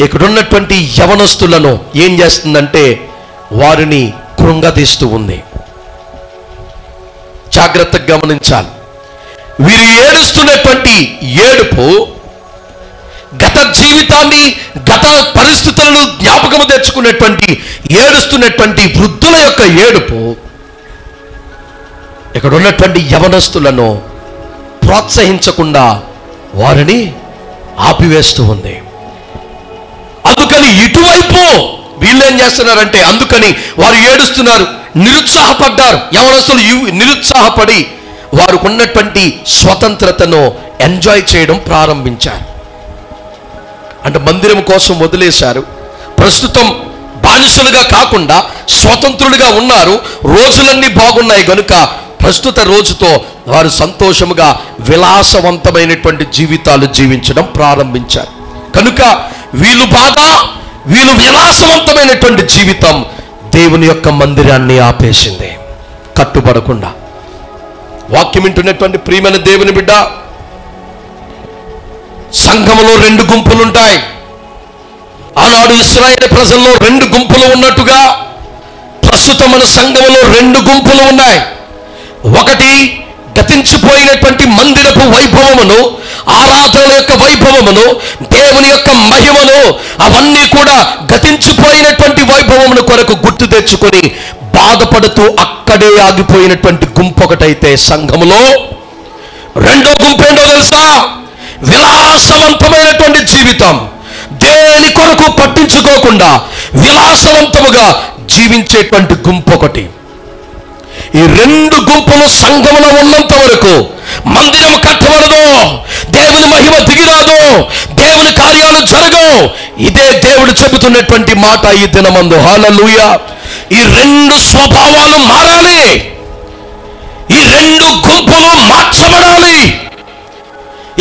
ఇక్కడ ఉన్నటువంటి యవనస్తులను ఏం చేస్తుందంటే వారిని కృంగదీస్తూ ఉంది. జాగ్రత్తగా గమనించాలి. వీరు ఏడుస్తున్నటువంటి ఏడుపు గత జీవితాన్ని, గత పరిస్థితులను జ్ఞాపకము తెచ్చుకున్నటువంటి ఏడుస్తున్నటువంటి వృద్ధుల యొక్క ఏడుపు ఇక్కడ ఉన్నటువంటి యవనస్తులను ప్రోత్సహించకుండా వారిని ఆపివేస్తూ ఉంది. అందుకని ఇటువైపు వీళ్ళు ఏం చేస్తున్నారంటే, అందుకని వారు ఏడుస్తున్నారు, నిరుత్సాహపడ్డారు. యవనస్తులు నిరుత్సాహపడి వారికి ఉన్నటువంటి స్వతంత్రతను ఎంజాయ్ చేయడం ప్రారంభించారు. అంటే మందిరం కోసం వదిలేశారు. ప్రస్తుతం బానిసలుగా కాకుండా స్వతంత్రులుగా ఉన్నారు. రోజులన్నీ బాగున్నాయి కనుక ప్రస్తుత రోజుతో వారు సంతోషముగా విలాసవంతమైనటువంటి జీవితాలు జీవించడం ప్రారంభించారు. కనుక వీళ్ళు విలాసవంతమైనటువంటి జీవితం దేవుని యొక్క మందిరాన్ని ఆపేసింది కట్టుబడకుండా. వాక్యం వింటున్నటువంటి ప్రియమైన దేవుని బిడ్డ, సంఘములో 2 గుంపులు ఉంటాయి. ఆనాడు ఇశ్రాయేలు ప్రజల్లో 2 గుంపులు ఉన్నట్టుగా ప్రస్తుతం మన సంఘములో 2 గుంపులు ఉన్నాయి. ఒకటి, గతించిపోయినటువంటి మందిరపు వైభవమును, ఆరాధన యొక్క వైభవమును, దేవుని యొక్క మహిమను, అవన్నీ కూడా గతించిపోయినటువంటి వైభవమును కొరకు గుర్తు తెచ్చుకొని బాధపడుతూ అక్కడే ఆగిపోయినటువంటి గుంపు ఒకటైతే, సంఘములో 2వ గుంపు ఏంటో తెలుసా? విలాసవంతమైనటువంటి జీవితం, దేని కొరకు పట్టించుకోకుండా విలాసవంతముగా జీవించేటువంటి గుంపు ఒకటి. ఈ 2 గుంపులు సంఘములో ఉన్నంత వరకు మందిరం కట్టబడదు, దేవుని మహిమ దిగిరాదు, దేవుని కార్యాలు జరగవు. ఇదే దేవుడు చెబుతున్నటువంటి మాట ఈ దినమందు. హల్లెలూయా. ఈ 2 స్వభావాలు మారాలి. ఈ 2 గుంపులు మార్చబడాలి.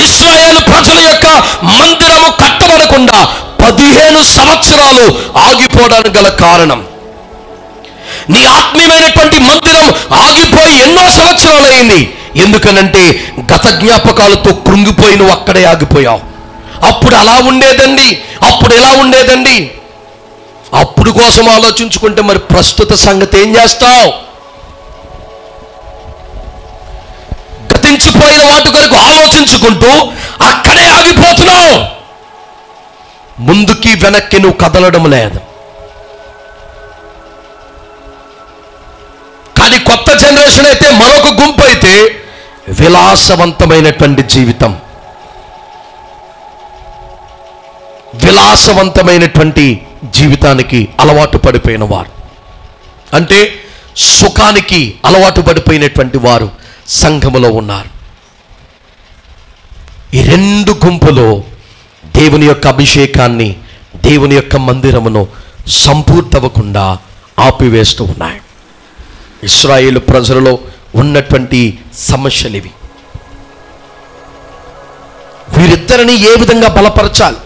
ఇశ్రాయేలు ప్రజల యొక్క మందిరము కట్టబడకుండా 15 సంవత్సరాలు ఆగిపోవడానికి గల కారణం, నీ ఆత్మీయమైనటువంటి మందిరం ఆగిపోయి ఎన్నో సంవత్సరాలు అయింది. ఎందుకనంటే గత జ్ఞాపకాలతో కృంగిపోయి నువ్వు అక్కడే ఆగిపోయావు. అప్పుడు అలా ఉండేదండి, అప్పుడు ఎలా ఉండేదండి, అప్పుడు కోసం ఆలోచించుకుంటే మరి ప్రస్తుత సంగతి ఏం చేస్తావు? గతించిపోయిన వాటి కొరకు ఆలోచించుకుంటూ అక్కడే ఆగిపోతున్నావు. ముందుకి వెనక్కి నువ్వు కదలడం లేదు. కానీ కొత్త జనరేషన్ అయితే, మరొక గుంపు అయితే విలాసవంతమైనటువంటి జీవితం, విలాసవంతమైనటువంటి జీవితానికి అలవాటు పడిపోయిన వారు, అంటే సుఖానికి అలవాటు పడిపోయినటువంటి వారు సంఘములో ఉన్నారు. ఈ రెండు గుంపులు దేవుని యొక్క అభిషేకాన్ని, దేవుని యొక్క మందిరమును సంపూర్తవకుండా ఆపివేస్తూ ఉన్నాయి. ఇశ్రాయేలు ప్రజలలో ఉన్నటువంటి సమస్యలు ఇవి. వీరిద్దరిని ఏ విధంగా బలపరచాలి,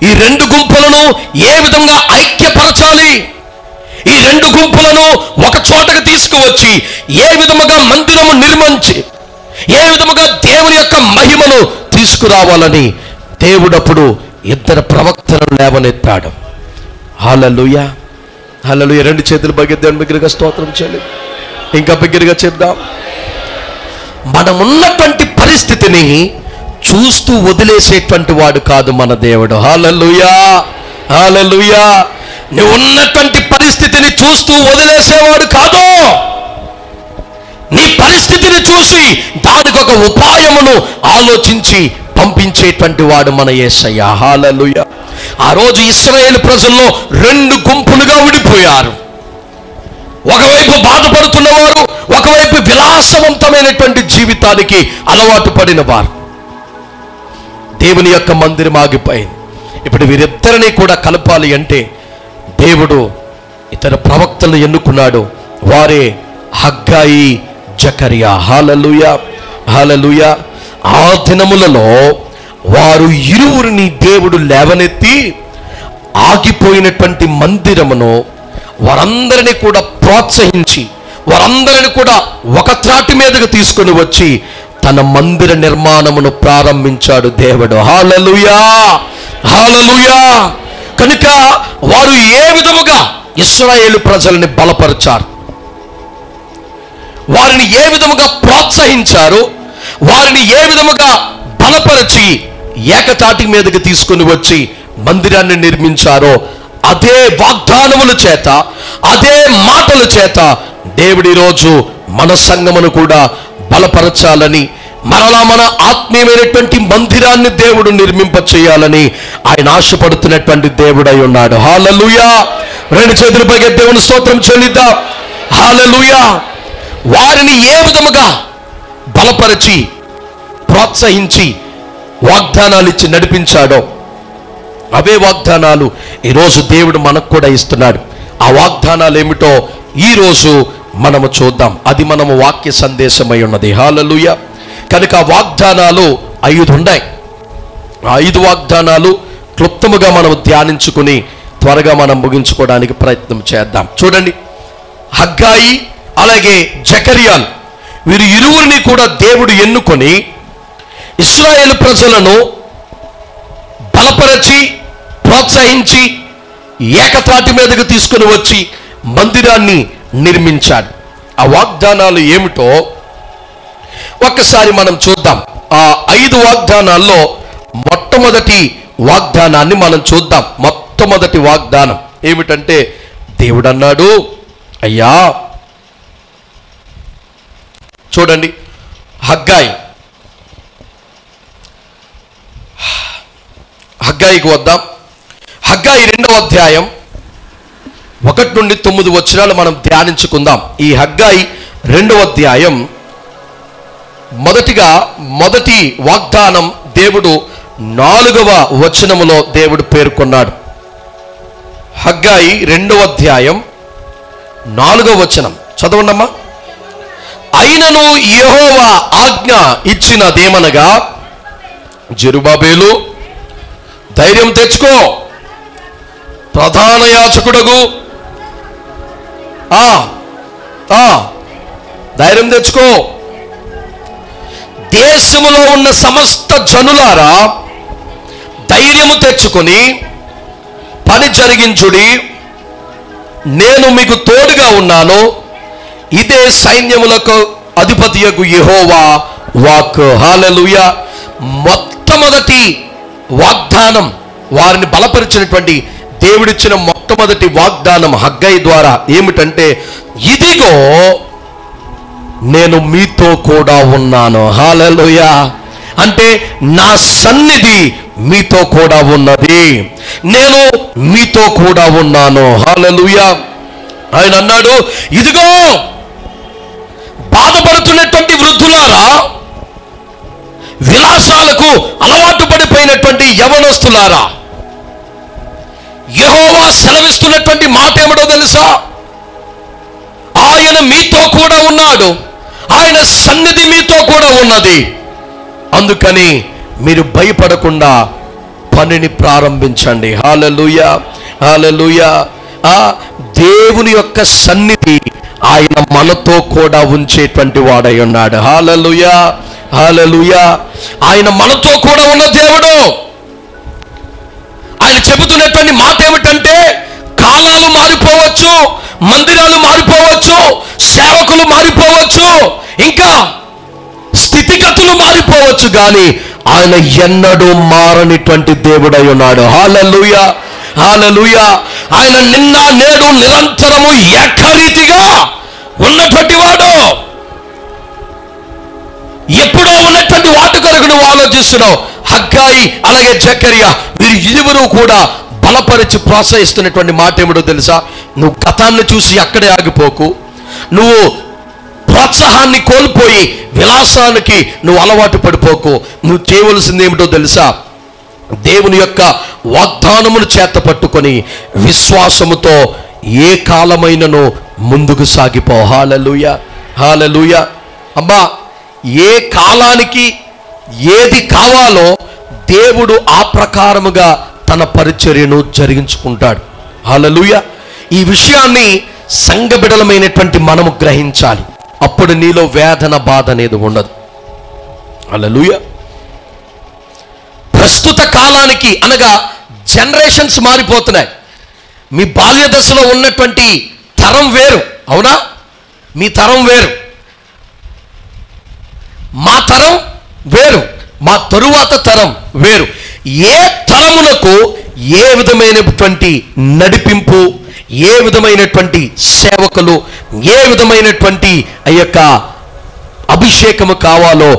ఈ రెండు గుంపులను ఏ విధంగా ఐక్యపరచాలి, ఈ రెండు గుంపులను ఒక చోటకు తీసుకువచ్చి ఏ విధముగా మందిరము నిర్మించి ఏ విధముగా దేవుని యొక్క మహిమను తీసుకురావాలని దేవుడప్పుడు ఇద్దరు ప్రవక్తలను లేవనెత్తాడు. హల్లెలూయా, హల్లెలూయా. రెండు చేతులు బగ్గి దేవుని బిగ్గరగా స్తోత్రం చేయాలి. ఇంకా బిగ్గరగా చెప్దాం. మనమున్నటువంటి పరిస్థితిని చూస్తూ వదిలేసేటువంటి వాడు కాదు మన దేవుడు. హల్లెలూయా, హల్లెలూయా. నువ్వు ఉన్నటువంటి పరిస్థితిని చూస్తూ వదిలేసేవాడు కాదు. నీ పరిస్థితిని చూసి దానికి ఒక ఉపాయమును ఆలోచించి పంపించేటువంటి వాడు మన యేసయ్య. హల్లెలూయా. ఆ రోజు ఇశ్రాయేలు ప్రజల్లో రెండు గుంపులుగా విడిపోయారు. ఒకవైపు బాధపడుతున్నవారు, ఒకవైపు విలాసవంతమైనటువంటి జీవితానికి అలవాటు పడిన వారు. దేవుని యొక్క మందిరం ఆగిపోయింది. ఇప్పుడు వీరిద్దరిని కూడా కలపాలి అంటే దేవుడు ఇతర ప్రవక్తలను ఎన్నుకున్నాడు. వారే హగ్గాయి, జకరియా. హల్లెలూయా, హల్లెలూయా. ఆ దినములలో వారు ఇరువురిని దేవుడు లేవనెత్తి ఆగిపోయినటువంటి మందిరమును వారందరినీ కూడా ప్రోత్సహించి, వారందరిని కూడా ఒక త్రాటి మీదకు తీసుకొని వచ్చి తన మందిర నిర్మాణమును ప్రారంభించాడు దేవుడు. హల్లెలూయా, హల్లెలూయా. కనుక వారు ఏ విధముగా ఇశ్రాయేలు ప్రజల్ని బలపరిచారు, వారిని ఏ విధముగా ప్రోత్సహించారు, వారిని ఏ విధముగా బలపరిచి ఏకతాటి మీదకి తీసుకుని వచ్చి మందిరాన్ని నిర్మించారో అదే వాగ్దానముల చేత, అదే మాటల చేత దేవుడి రోజు మన సంఘమును కూడా బలపరచాలని, మరలా మన ఆత్మీయమైనటువంటి మందిరాన్ని దేవుడు నిర్మింప చేయాలని ఆయన ఆశపడుతున్నటువంటి దేవుడై ఉన్నాడు. హల్లెలూయా. రెండు చేతులు పైకి దేవుని స్తోత్రం చెల్లిద్దాం. హల్లెలూయా. వారిని ఏ విధముగా బలపరిచి ప్రోత్సహించి వాగ్దానాలు ఇచ్చి నడిపించాడో అవే వాగ్దానాలు ఈరోజు దేవుడు మనకు కూడా ఇస్తున్నాడు. ఆ వాగ్దానాలు ఏమిటో ఈరోజు మనము చూద్దాం. అది మనము వాక్య సందేశమై ఉన్నది. హల్లెలూయా. కనుక వాగ్దానాలు 5 ఉన్నాయి. ఆ 5 వాగ్దానాలు క్లుప్తముగా మనం ధ్యానించుకుని త్వరగా మనం ముగించుకోవడానికి ప్రయత్నం చేద్దాం. చూడండి, హగ్గాయి అలాగే జకరియాలు వీరు ఇరువురిని కూడా దేవుడు ఎన్నుకొని ఇశ్రాయేలు ప్రజలను బలపరచి ప్రోత్సహించి ఏకతాటి మీదకు తీసుకుని వచ్చి మందిరాన్ని నిర్మించాడు. ఆ వాగ్దానాలు ఏమిటో ఒక్కసారి మనం చూద్దాం. ఆ 5 వాగ్దానాల్లో మొట్టమొదటి వాగ్దానాన్ని మనం చూద్దాం. మొట్టమొదటి వాగ్దానం ఏమిటంటే, దేవుడు అన్నాడు, అయ్యా చూడండి, హగ్గాయికి వద్దాం. హగ్గాయి 2వ అధ్యాయం 1 నుండి 9 వచనాలు మనం ధ్యానించుకుందాం. ఈ హగ్గాయి 2వ అధ్యాయం మొదటి వాగ్దానం దేవుడు 4వ వచనములో దేవుడు పేర్కొన్నాడు. హగ్గాయి 2వ అధ్యాయం 4వ వచనం చదవండమ్మా. అయినను యెహోవా ఆజ్ఞ ఇచ్చినదేమనగా, జెరుబాబేలు ధైర్యం తెచ్చుకో. ప్రధాన యాజకుడగు ధైర్యం తెచ్చుకో. దేశములో ఉన్న సమస్త జనులారా ధైర్యము తెచ్చుకొని పని జరిగించుడి, నేను మీకు తోడుగా ఉన్నాను. ఇదే సైన్యములకు అధిపతియగు యెహోవా వాక్కు. హల్లెలూయా. మొట్టమొదటి వాగ్దానం, వారిని బలపరిచినటువంటి దేవుడిచ్చిన మొట్టమొదటి వాగ్దానం హగ్గయి ద్వారా ఏమిటంటే, ఇదిగో నేను మీతో కూడా ఉన్నాను. హల్లెలూయా. అంటే నా సన్నిధి మీతో కూడా ఉన్నది, నేను మీతో కూడా ఉన్నాను. హల్లెలూయా. ఆయన అన్నాడు, ఇదిగో బాధపడుతున్నటువంటి వృద్ధులారా, విలాసాలకు అలవాటు పడిపోయినటువంటి యవనస్తులారా, యెహోవా సెలవిస్తున్నటువంటి మాట ఏమిటో తెలుసా? ఆయన మీతో కూడా ఉన్నాడు, ఆయన సన్నిధి మీతో కూడా ఉన్నది. అందుకని మీరు భయపడకుండా పనిని ప్రారంభించండి. హల్లెలూయా, హల్లెలూయా. దేవుని యొక్క సన్నిధి ఆయన మనతో కూడా ఉంచేటువంటి వాడై ఉన్నాడు. హల్లెలూయా, హల్లెలూయా. ఆయన మనతో కూడా ఉన్న దేవుడు. ఆయన చెబుతున్నటువంటి మాట ఏమిటంటే, కాలాలు మారిపోవచ్చు, మందిరాలు మారిపోవచ్చు, సేవకులు మారిపోవచ్చు, ఇంకా స్థితిగతులు మారిపోవచ్చు, కానీ ఆయన ఎన్నడూ మారనిటువంటి దేవుడై ఉన్నాడు. హల్లెలూయా, హల్లెలూయా. ఆయన నిన్న నేడు నిరంతరము ఏకరీతిగా ఉన్నటువంటి వాడు. ఎప్పుడో ఉన్నటువంటి వాటి కొరకు నువ్వు ఆలోచిస్తున్నావు. హగ్గాయి అలాగే జకరియా వీరు ఇరువురు కూడా బలపరిచి ప్రోత్సహిస్తున్నటువంటి మాట ఏమిటో తెలుసా? నువ్వు గతాన్ని చూసి అక్కడే ఆగిపోకు. నువ్వు ప్రోత్సాహాన్ని కోల్పోయి విలాసానికి నువ్వు అలవాటు పడిపోకు. నువ్వు చేయవలసింది ఏమిటో తెలుసా? దేవుని యొక్క వాగ్దానమును చేత పట్టుకొని విశ్వాసముతో ఏ కాలమైనను ముందుకు సాగిపో. హల్లెలూయా, హల్లెలూయా. అమ్మా, ఏ కాలానికి ఏది కావాలో దేవుడు ఆ ప్రకారముగా తన పరిచర్యను జరిగించుకుంటాడు. హల్లెలూయా. ఈ విషయాన్ని సంఘ బిడ్డలమైనటువంటి మనము గ్రహించాలి. అప్పుడు నీలో వేదన బాధ అనేది ఉండదు. హల్లెలూయా. ప్రస్తుత కాలానికి అనగా జనరేషన్స్ మారిపోతున్నాయి. మీ బాల్య దశలో ఉన్నటువంటి తరం వేరు, అవునా? మీ తరం వేరు, మా తరం వేరు, మా తరువాత తరం వేరు. ఏ తరమునకు ఏ విధమైనటువంటి నడిపింపు, ఏ విధమైనటువంటి సేవకులు, ఏ విధమైనటువంటి ఆ యొక్క అభిషేకము కావాలో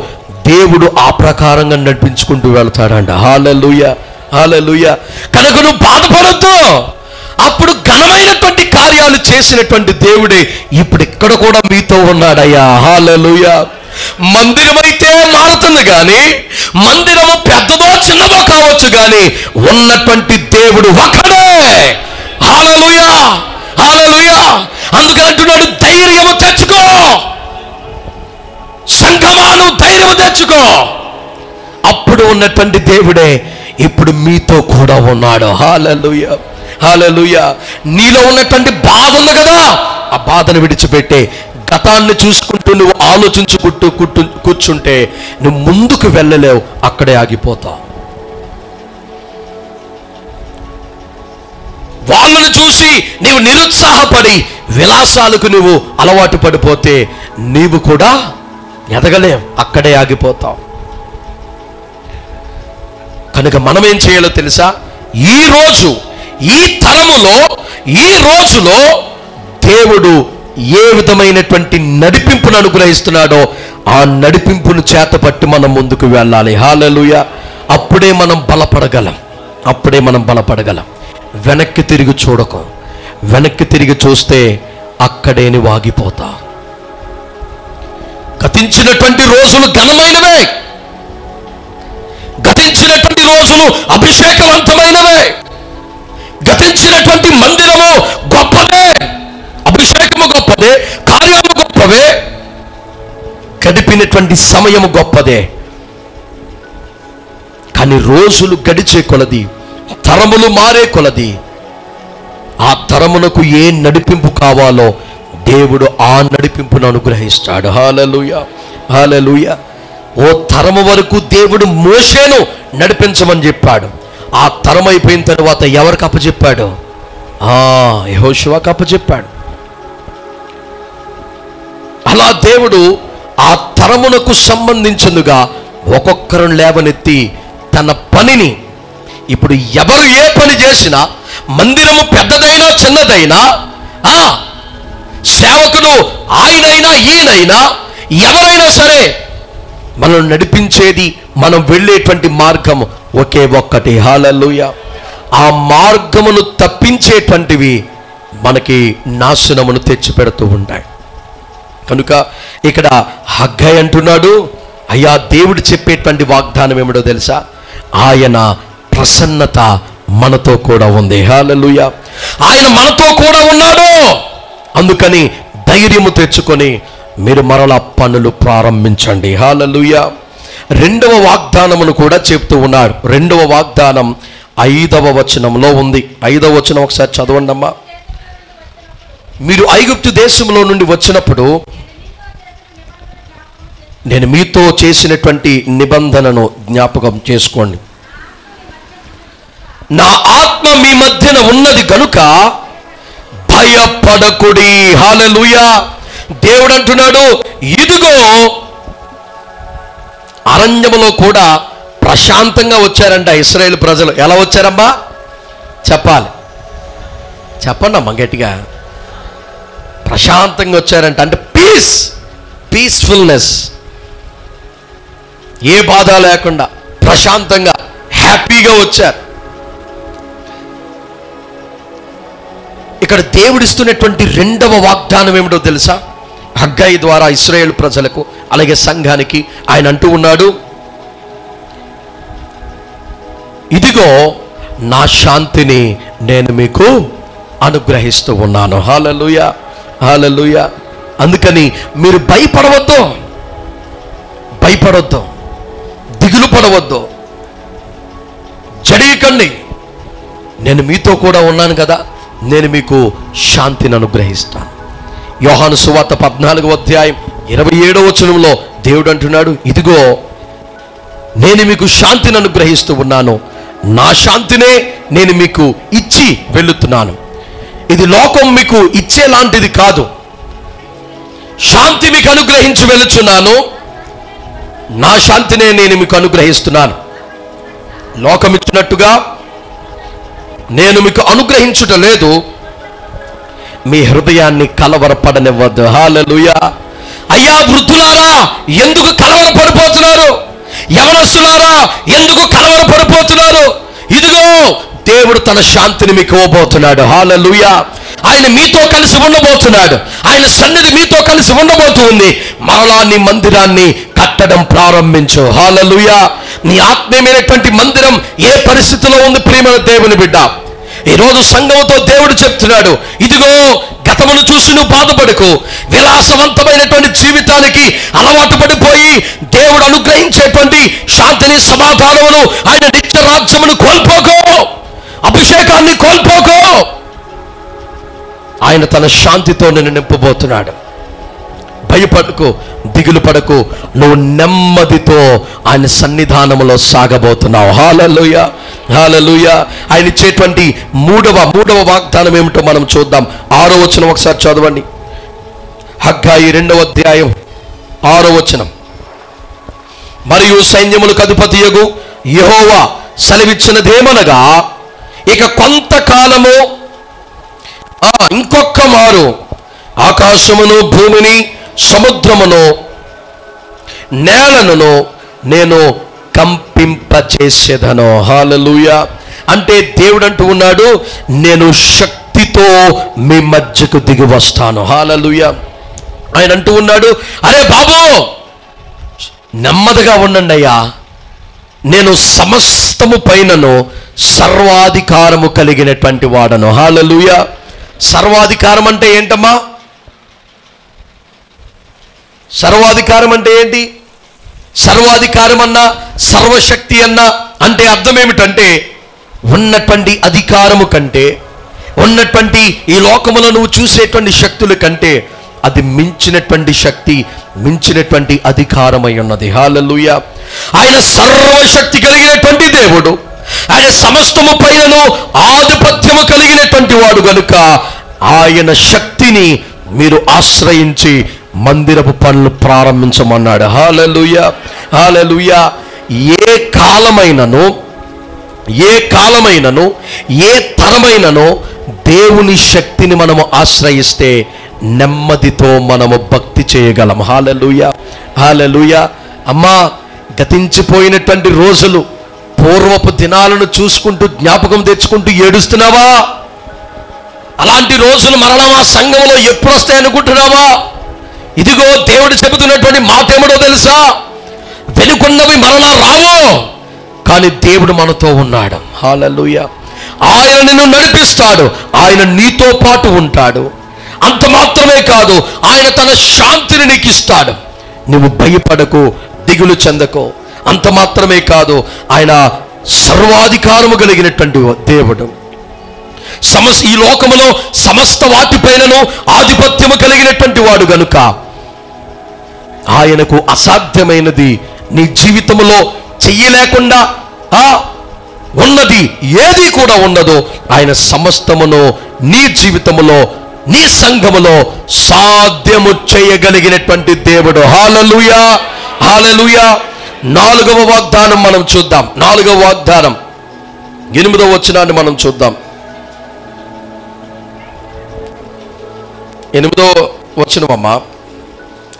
దేవుడు ఆ ప్రకారంగా నడిపించుకుంటూ వెళ్తాడంట. హల్లెలూయా, హల్లెలూయా. కనుక నువ్వు బాధపడద్దు. అప్పుడు ఘనమైనటువంటి కార్యాలు చేసినటువంటి దేవుడే ఇప్పుడు ఇక్కడ కూడా మీతో ఉన్నాడయ్యా. హల్లెలూయా. మందిరం అయితే మారుతుంది, కానీ మందిరము పెద్దదో చిన్నదో కావచ్చు, కానీ ఉన్నటువంటి దేవుడు ఒక్కడే. హల్లెలూయా, హల్లెలూయా. అందుకని అంటున్నాడు, ధైర్యము తెచ్చుకో సంఘమా, నువ్వు ధైర్యము తెచ్చుకో. అప్పుడు ఉన్నటువంటి దేవుడే ఇప్పుడు మీతో కూడా ఉన్నాడు. హల్లెలూయా, హల్లెలూయా. నీలో ఉన్నటువంటి బాధ ఉంది కదా, ఆ బాధను విడిచిపెట్టే గతాన్ని చూసుకుంటూ నువ్వు ఆలోచించుకుంటూ కూర్చుంటే నువ్వు ముందుకు వెళ్ళలేవు, అక్కడే ఆగిపోతావు. వాళ్ళను చూసి నీవు నిరుత్సాహపడి విలాసాలకు నువ్వు అలవాటు పడిపోతే నీవు కూడా ఎదగలేవు, అక్కడే ఆగిపోతావు. కనుక మనం ఏం చేయాలో తెలుసా? ఈ రోజు, ఈ తరములో, ఈ రోజులో దేవుడు ఏ విధమైనటువంటి నడిపింపును అనుగ్రహిస్తున్నాడో ఆ నడిపింపును చేతపట్టి మనం ముందుకు వెళ్ళాలి. హల్లెలూయా. అప్పుడే మనం బలపడగలం, అప్పుడే మనం బలపడగలం. వెనక్కి తిరిగి చూడకు. వెనక్కి తిరిగి చూస్తే అక్కడే నువ్వు ఆగిపోతావు. గతించినటువంటి రోజులు ఘనమైనవే, గతించినటువంటి రోజులు అభిషేకవంతమైనవే, గతించినటువంటి మందిరము గొప్పదే, అభిషేకము గొప్పదే, కార్యము గొప్పవే, గడిపినటువంటి సమయము గొప్పదే. కానీ రోజులు గడిచే కొలది తరములు మారే కొలది ఆ తరమునకు ఏ నడిపింపు కావాలో దేవుడు ఆ నడిపింపును అనుగ్రహిస్తాడు. హల్లెలూయా, హల్లెలూయా. ఓ తరము వరకు దేవుడు మోషేను నడిపించమని చెప్పాడు. ఆ తరం అయిపోయిన తర్వాత ఎవరికి అప్పచెప్పాడు? యెహోషువకు అప్పచెప్పాడు. అలా దేవుడు ఆ తరమునకు సంబంధించినగా ఒక్కొక్కరు లేవనెత్తి తన పనిని, ఇప్పుడు ఎవరు ఏ పని చేసినా, మందిరము పెద్దదైనా చిన్నదైనా, సేవకుడు ఆయనైనా ఈయనైనా ఎవరైనా సరే, మనం నడిపించేది, మనం వెళ్ళేటువంటి మార్గం ఒకే ఒక్కటి. హల్లెలూయా. ఆ మార్గమును తప్పించేటువంటివి మనకి నాశనమును తెచ్చిపెడుతూ ఉంటాయి. కనుక ఇక్కడ హగ్గై అంటున్నాడు, అయ్యా దేవుడు చెప్పేటువంటి వాగ్దానం ఏమిటో తెలుసా? ఆయన ప్రసన్నత మనతో కూడా ఉంది. హల్లెలూయా. ఆయన మనతో కూడా ఉన్నాడు. అందుకని ధైర్యము తెచ్చుకొని మీరు మరలా పనులు ప్రారంభించండి. హల్లెలూయా. రెండవ వాగ్దానమును కూడా చెప్తూ ఉన్నాడు. రెండవ వాగ్దానం 5వ వచనంలో ఉంది. 5వ వచనం ఒకసారి చదవండి అమ్మా. మీరు ఐగుప్తు దేశంలో నుండి వచ్చినప్పుడు నేను మీతో చేసినటువంటి నిబంధనను జ్ఞాపకం చేసుకోండి. నా ఆత్మ మీ మధ్యన ఉన్నది గనుక భయపడకుడి. హల్లెలూయా. దేవుడు అంటున్నాడు, ఇదిగో అరణ్యములో కూడా ప్రశాంతంగా వచ్చారంట ఇశ్రాయేలు ప్రజలు. ఎలా వచ్చారమ్మా? చెప్పాలి, చెప్పండి అమ్మా గట్టిగా. ప్రశాంతంగా వచ్చారంట. అంటే పీస్ఫుల్నెస్, ఏ బాధ లేకుండా ప్రశాంతంగా హ్యాపీగా వచ్చారు. ఇక్కడ దేవుడిస్తున్నటువంటి రెండవ వాగ్దానం ఏమిటో తెలుసా? హగ్గై ద్వారా ఇశ్రాయేలు ప్రజలకు, అలాగే సంఘానికి ఆయన అంటూ ఉన్నాడు, ఇదిగో నా శాంతిని నేను మీకు అనుగ్రహిస్తూ ఉన్నాను. హల్లెలూయా, హల్లెలూయా. అందుకని మీరు భయపడవద్దు, దిగులు పడవద్దు, జడీకండి. నేను మీతో కూడా ఉన్నాను కదా, నేను మీకు శాంతిని అనుగ్రహిస్తాను. యోహాను సువార్త 14వ అధ్యాయం 27వ వచనంలో దేవుడు అంటున్నాడు, ఇదిగో నేను మీకు శాంతిని అనుగ్రహిస్తూ ఉన్నాను, నా శాంతినే నేను మీకు ఇచ్చి వెళ్ళుతున్నాను. ఇది లోకం మీకు ఇచ్చేలాంటిది కాదు. శాంతి మీకు అనుగ్రహించి వెళుచున్నాను, నా శాంతినే నేను మీకు అనుగ్రహిస్తున్నాను. లోకం ఇచ్చినట్టుగా నేను మీకు అనుగ్రహించుట లేదు. మీ హృదయాన్ని కలవరపడనివ్వద్దు. హల్లెలూయా. అయ్యా వృద్ధులారా, ఎందుకు కలవరపడిపోతున్నారు? యవనస్తులారా, ఎందుకు కలవరపడిపోతున్నారు? ఇదిగో దేవుడు తన శాంతిని మీకు ఇవ్వబోతున్నాడు. హల్లెలూయా. ఆయన మీతో కలిసి ఉండబోతున్నాడు. ఆయన సన్నిధి మీతో కలిసి ఉండబోతుంది. మరలా నీ మందిరాన్ని కట్టడం ప్రారంభించు. హల్లెలూయా. నీ ఆత్మీయమైనటువంటి మందిరం ఏ పరిస్థితిలో ఉంది ప్రియమైన దేవుని బిడ్డ? ఈరోజు సంఘంతో దేవుడు చెప్తున్నాడు, ఇదిగో గతమును చూసి నువ్వు బాధపడకు. విలాసవంతమైనటువంటి జీవితానికి అలవాటు పడిపోయి దేవుడు అనుగ్రహించేటువంటి శాంతిని, సమాధానమును, ఆయన నిత్య రాజ్యమును కోల్పోకో, అభిషేకాన్ని కోల్పోకో. ఆయన తన శాంతితో నిన్ను నింపబోతున్నాడు. భయపడకు, దిగులు పడకు, నువ్వు నెమ్మదితో ఆయన సన్నిధానములో సాగబోతున్నావు. హల్లెలూయా, హల్లెలూయా. ఆయన ఇచ్చేటువంటి మూడవ వాగ్దానం ఏమిటో మనం చూద్దాం. 6వ వచనం ఒకసారి చదవండి. హగ్గయి 2వ అధ్యాయం 6వ వచనం. మరియు సైన్యములకు అధిపతియగు యెహోవా సెలవిచ్చినదేమనగా, ఇక కొంతకాలము ఇంకొక మారు ఆకాశమును, భూమిని, సముద్రమును, నేలను నేను కంపింపచేసేదను. హల్లెలూయా. అంటే దేవుడు అంటూ ఉన్నాడు, నేను శక్తితో మీ మధ్యకు దిగి వస్తాను. హల్లెలూయా. ఆయన అంటూ ఉన్నాడు, అరే బాబు నెమ్మదిగా ఉండండి అయ్యా, నేను సమస్తము పైనను సర్వాధికారము కలిగినటువంటి వాడను. హల్లెలూయా. సర్వాధికారం అంటే ఏంటమ్మా? సర్వాధికారం అంటే ఏంటి? సర్వాధికారం అన్నా, సర్వశక్తి అన్నా అంటే అర్థం ఏమిటంటే ఉన్నటువంటి అధికారము కంటే, ఉన్నటువంటి ఈ లోకములో నువ్వు చూసేటువంటి శక్తుల కంటే అది మించినటువంటి శక్తి, మించినటువంటి అధికారమై ఉన్నది. హల్లెలూయా. ఆయన సర్వశక్తి కలిగినటువంటి దేవుడు, ఆయన సమస్తము పైనను ఆధిపత్యము కలిగినటువంటి వాడు గనుక ఆయన శక్తిని మీరు ఆశ్రయించి మందిరపు పనులు ప్రారంభించమన్నాడు. హల్లెలూయా, హల్లెలూయా. ఏ కాలమైనను ఏ తరమైనను దేవుని శక్తిని మనము ఆశ్రయిస్తే నెమ్మదితో మనము భక్తి చేయగలం. హల్లెలూయా, హల్లెలూయా. అమ్మా, గతించిపోయినటువంటి రోజులు, పూర్వపు దినాలను చూసుకుంటూ జ్ఞాపకం తెచ్చుకుంటూ ఏడుస్తున్నావా? అలాంటి రోజులు మరలా మా సంఘంలో ఎప్పుడు వస్తాయి అనుకుంటున్నావా? ఇదిగో దేవుడు చెబుతున్నటువంటి మాట ఏమిటో తెలుసా? వెనుకున్నవి మరలా రావు, కానీ దేవుడు మనతో ఉన్నాడు. హల్లెలూయా. ఆయన నిన్ను నడిపిస్తాడు, ఆయన నీతో పాటు ఉంటాడు. అంత మాత్రమే కాదు, ఆయన తన శాంతిని నీకు ఇస్తాడు. నువ్వు భయపడకు, దిగులు చెందకు. అంత మాత్రమే కాదు, ఆయన సర్వాధికారము కలిగినటువంటి దేవుడు. ఈ లోకములో సమస్త వాటిపైనను ఆధిపత్యము కలిగినటువంటి వాడు గనుక ఆయనకు అసాధ్యమైనది నీ జీవితంలో చెయ్యలేకుండా ఉన్నది ఏది కూడా ఉండదో ఆయన సమస్తమును నీ జీవితములో, నీ సంఘములో సాధ్యము చేయగలిగినటువంటి దేవుడు. హల్లెలూయా, హల్లెలూయా. 4వ వాగ్దానం మనం చూద్దాం. 4వ వాగ్దానం 8వ వచనాన్ని మనం చూద్దాం. 8వ వచనం అమ్మా,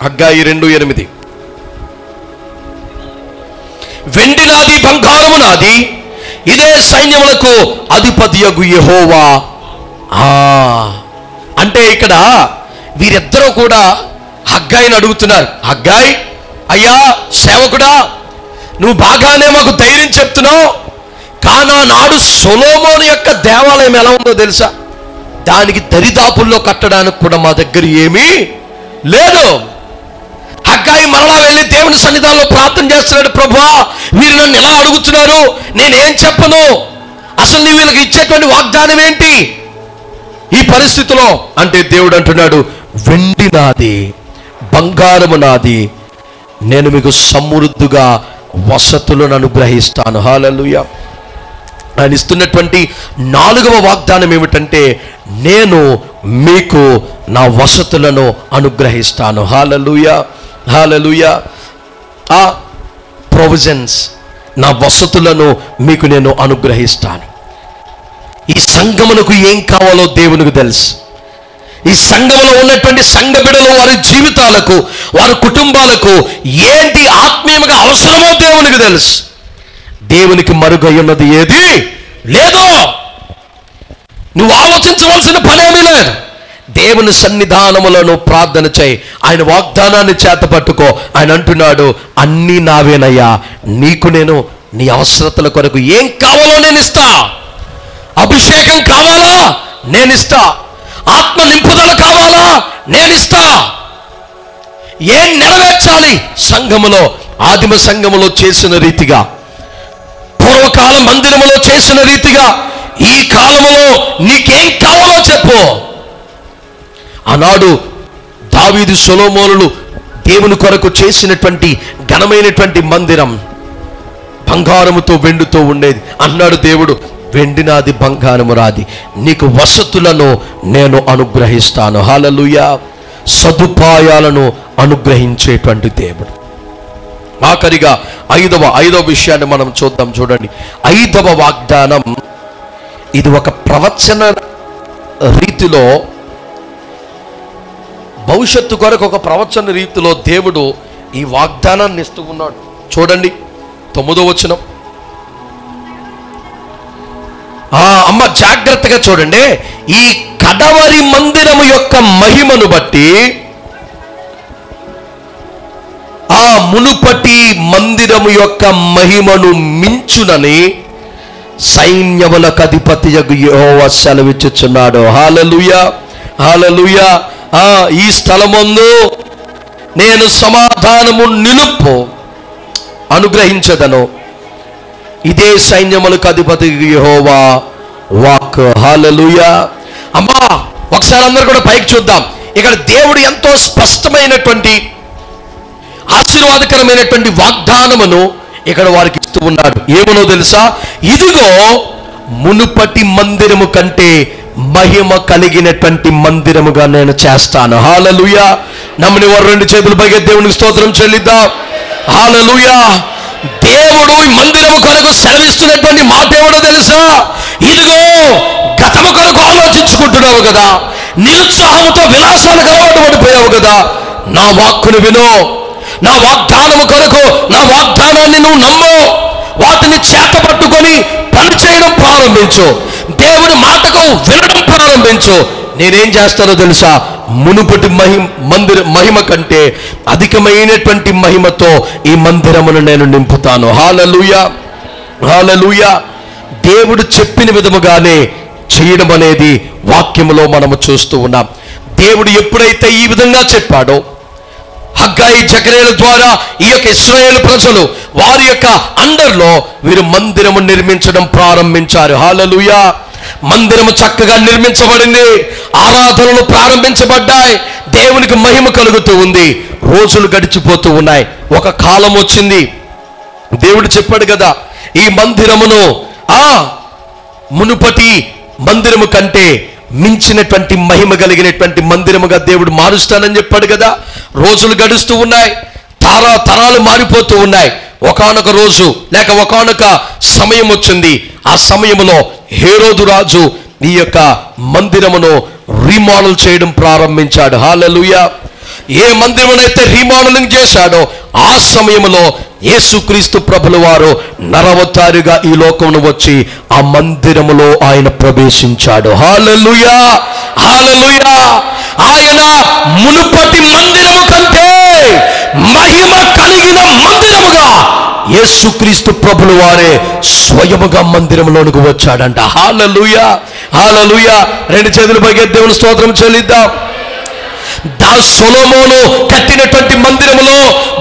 హగ్గయి 2:8. వెండి నాది, బంగారము నాది, ఇదే సైన్యములకు అధిపతియగు యెహోవా. అంటే ఇక్కడ వీరిద్దరూ కూడా హగ్గాయిని అడుగుతున్నారు. హగ్గాయి, అయ్యా సేవకుడా, నువ్వు బాగానే మాకు ధైర్యం చెప్తున్నావు, కానీ నాడు సొలొమోను యొక్క దేవాలయం ఎలా ఉందో తెలుసా? దానికి దరిదాపుల్లో కట్టడానికి కూడా మా దగ్గర ఏమీ లేదు. హగ్గాయి మరలా వెళ్ళి దేవుని సన్నిధానంలో ప్రార్థన చేస్తున్నాడు. ప్రభువా, వీరు నన్ను ఎలా అడుగుతున్నారు, నేనేం చెప్పను, అసలు నీ వీళ్ళకి ఇచ్చేటువంటి వాగ్దానం ఏంటి ఈ పరిస్థితిలో? అంటే దేవుడు అంటున్నాడు, వెండి నాది, బంగారము నాది, నేను మీకు సమృద్ధిగా వసతులను అనుగ్రహిస్తాను. హల్లెలూయా. ఆయన ఇస్తున్నటువంటి 4వ వాగ్దానం ఏమిటంటే, నేను మీకు నా వసతులను అనుగ్రహిస్తాను. హల్లెలూయా, హల్లెలూయా. ఆ ప్రొవిజన్స్, నా వసతులను మీకు నేను అనుగ్రహిస్తాను. ఈ సంఘమునకు ఏం కావాలో దేవునికి తెలుసు. ఈ సంఘంలో ఉన్నటువంటి సంఘ బిడ్డలు, వారి జీవితాలకు, వారి కుటుంబాలకు ఏంటి ఆత్మీయంగా అవసరమో దేవునికి తెలుసు. దేవునికి మరుగయ్యున్నది ఏది లేదు. నువ్వు ఆలోచించవలసిన పనేమీ లేదు. దేవుని సన్నిధానములను ప్రార్థన చేయి, ఆయన వాగ్దానాన్ని చేత పట్టుకో. ఆయన అంటున్నాడు, అన్నీ నావేనయ్యా, నీకు నేను నీ అవసరతల కొరకు ఏం కావాలో నేను ఇస్తా. అభిషేకం కావాలా, నేను ఇస్తా. ఆత్మ నింపుదల కావాలా, నేను ఇస్తా. ఏం నెరవేర్చాలి? సంఘములో, ఆదిమ సంఘములో చేసిన రీతిగా, పూర్వకాల మందిరములో చేసిన రీతిగా ఈ కాలములో నీకేం కావాలో చెప్పు. ఆనాడు దావీదు, సొలొమోనులు దేవుని కొరకు చేసినటువంటి ఘనమైనటువంటి మందిరం బంగారముతో, వెండితో ఉండేది. అన్నాడు దేవుడు, వెండి నాది, బంగారము రాది, నీకు వసతులను నేను అనుగ్రహిస్తాను. హల్లెలూయా. సదుపాయాలను అనుగ్రహించేటువంటి దేవుడు. ఆఖరిగా ఐదవ విషయాన్ని మనం చూద్దాం. చూడండి, 5వ వాగ్దానం. ఇది ఒక ప్రవచన రీతిలో, భవిష్యత్తు కొరకు ఒక ప్రవచన రీతిలో దేవుడు ఈ వాగ్దానాన్ని ఇస్తూ ఉన్నాడు. చూడండి 9వ వచనం. అమ్మ జాగ్రత్తగా చూడండి. ఈ కడవరి మందిరము యొక్క మహిమను బట్టి ఆ మునుపటి మందిరము యొక్క మహిమను మించునని సైన్యములకు అధిపతియగు యెహోవా సెలవిచ్చుచున్నాడు. హల్లెలూయా, హల్లెలూయా. ఈ స్థలమందు నేను సమాధానము నిలుపు అనుగ్రహించదను. ఇదే సైన్యములకు అధిపతి యెహోవా వాక్. హల్లెలూయా. అమ్మా ఒకసారి అందరూ కూడా పైకి చూద్దాం. ఇక్కడ దేవుడు ఎంతో స్పష్టమైనటువంటి ఆశీర్వాదకరమైనటువంటి వాగ్దానమును ఇక్కడ వారికి ఇస్తూ ఉన్నాడు. ఏమనో తెలుసా? ఇదిగో మునుపటి మందిరము కంటే మహిమ కలిగినటువంటి మందిరముగా నేను చేస్తాను. హల్లెలూయా. నమ్మని వారు రెండు చేతులు పైకి దేవునికి స్తోత్రం చెల్లిద్దాం. హల్లెలూయా. దేవుడు ఈ మందిరము కొరకు సెలవిస్తున్నటువంటి మాట ఏమిటో తెలుసా? ఇదిగో గతము కొరకు ఆలోచించుకుంటున్నావు కదా, నిరుత్సాహంతో విలాసాలకు అలవాటు పడిపోయావు కదా, నా వాక్కును విను. నా వాగ్దానము కొరకు నా వాగ్దానాన్ని నువ్వు నమ్ము. వాటిని చేత పట్టుకొని పని చేయడం ప్రారంభించు. దేవుని మాటకు వినడం ప్రారంభించు. నేనేం చేస్తానో తెలుసా? మునుపటి మహిమ కంటే అధికమైనటువంటి మహిమతో ఈ మందిరమును నేను నింపుతాను. హల్లెలూయా. హల్లెలూయా. దేవుడు చెప్పిన విధముగానే చేయడం అనేది వాక్యములో మనము చూస్తూ ఉన్నాం. దేవుడు ఎప్పుడైతే ఈ విధంగా చెప్పాడో, హగ్గయి జకర్యాల ద్వారా ఈ యొక్క ఇశ్రాయేలు ప్రజలు వారి యొక్క అండర్లో వీరు మందిరము నిర్మించడం ప్రారంభించారు. హల్లెలూయా. మందిరము చక్కగా నిర్మించబడింది. ఆరాధనలు ప్రారంభించబడ్డాయి. దేవునికి మహిమ కలుగుతూ ఉంది. రోజులు గడిచిపోతూ ఉన్నాయి. ఒక కాలం వచ్చింది. దేవుడు చెప్పాడు కదా, ఈ మందిరమును మునుపటి మందిరము కంటే మించినటువంటి మహిమ కలిగినటువంటి మందిరముగా దేవుడు మారుస్తానని చెప్పాడు కదా. రోజులు గడుస్తూ ఉన్నాయి. తరాలు మారిపోతూ ఉన్నాయి. ఒకానొక రోజు లేక ఒకానొక సమయం వచ్చింది. ఆ సమయంలో హేరోదు రాజు ఈ యొక్క మందిరమును రీమోడల్ చేయడం ప్రారంభించాడు. హల్లెలూయా. ఏ మందిరమునైతే రీమోడలింగ్ చేశాడో ఆ సమయంలో యేసుక్రీస్తు ప్రభుల వారు నరవతారిగా ఈ లోకమును వచ్చి ఆ మందిరములో ఆయన ప్రవేశించాడు. హల్లెలూయా. హల్లెలూయా. ఆయన మునుపటి మందిరము కంటే మహిమ కలిగిన మందిరముగా యేసుక్రీస్తు ప్రభుల వారే స్వయముగా మందిరంలోనికి వచ్చాడంట. హల్లెలూయా. హల్లెలూయా. రెండు చేతులు పైకి దేవుని స్తోత్రం చెల్లిద్దాం. సొలొమోను కట్టినటువంటి మందిరములో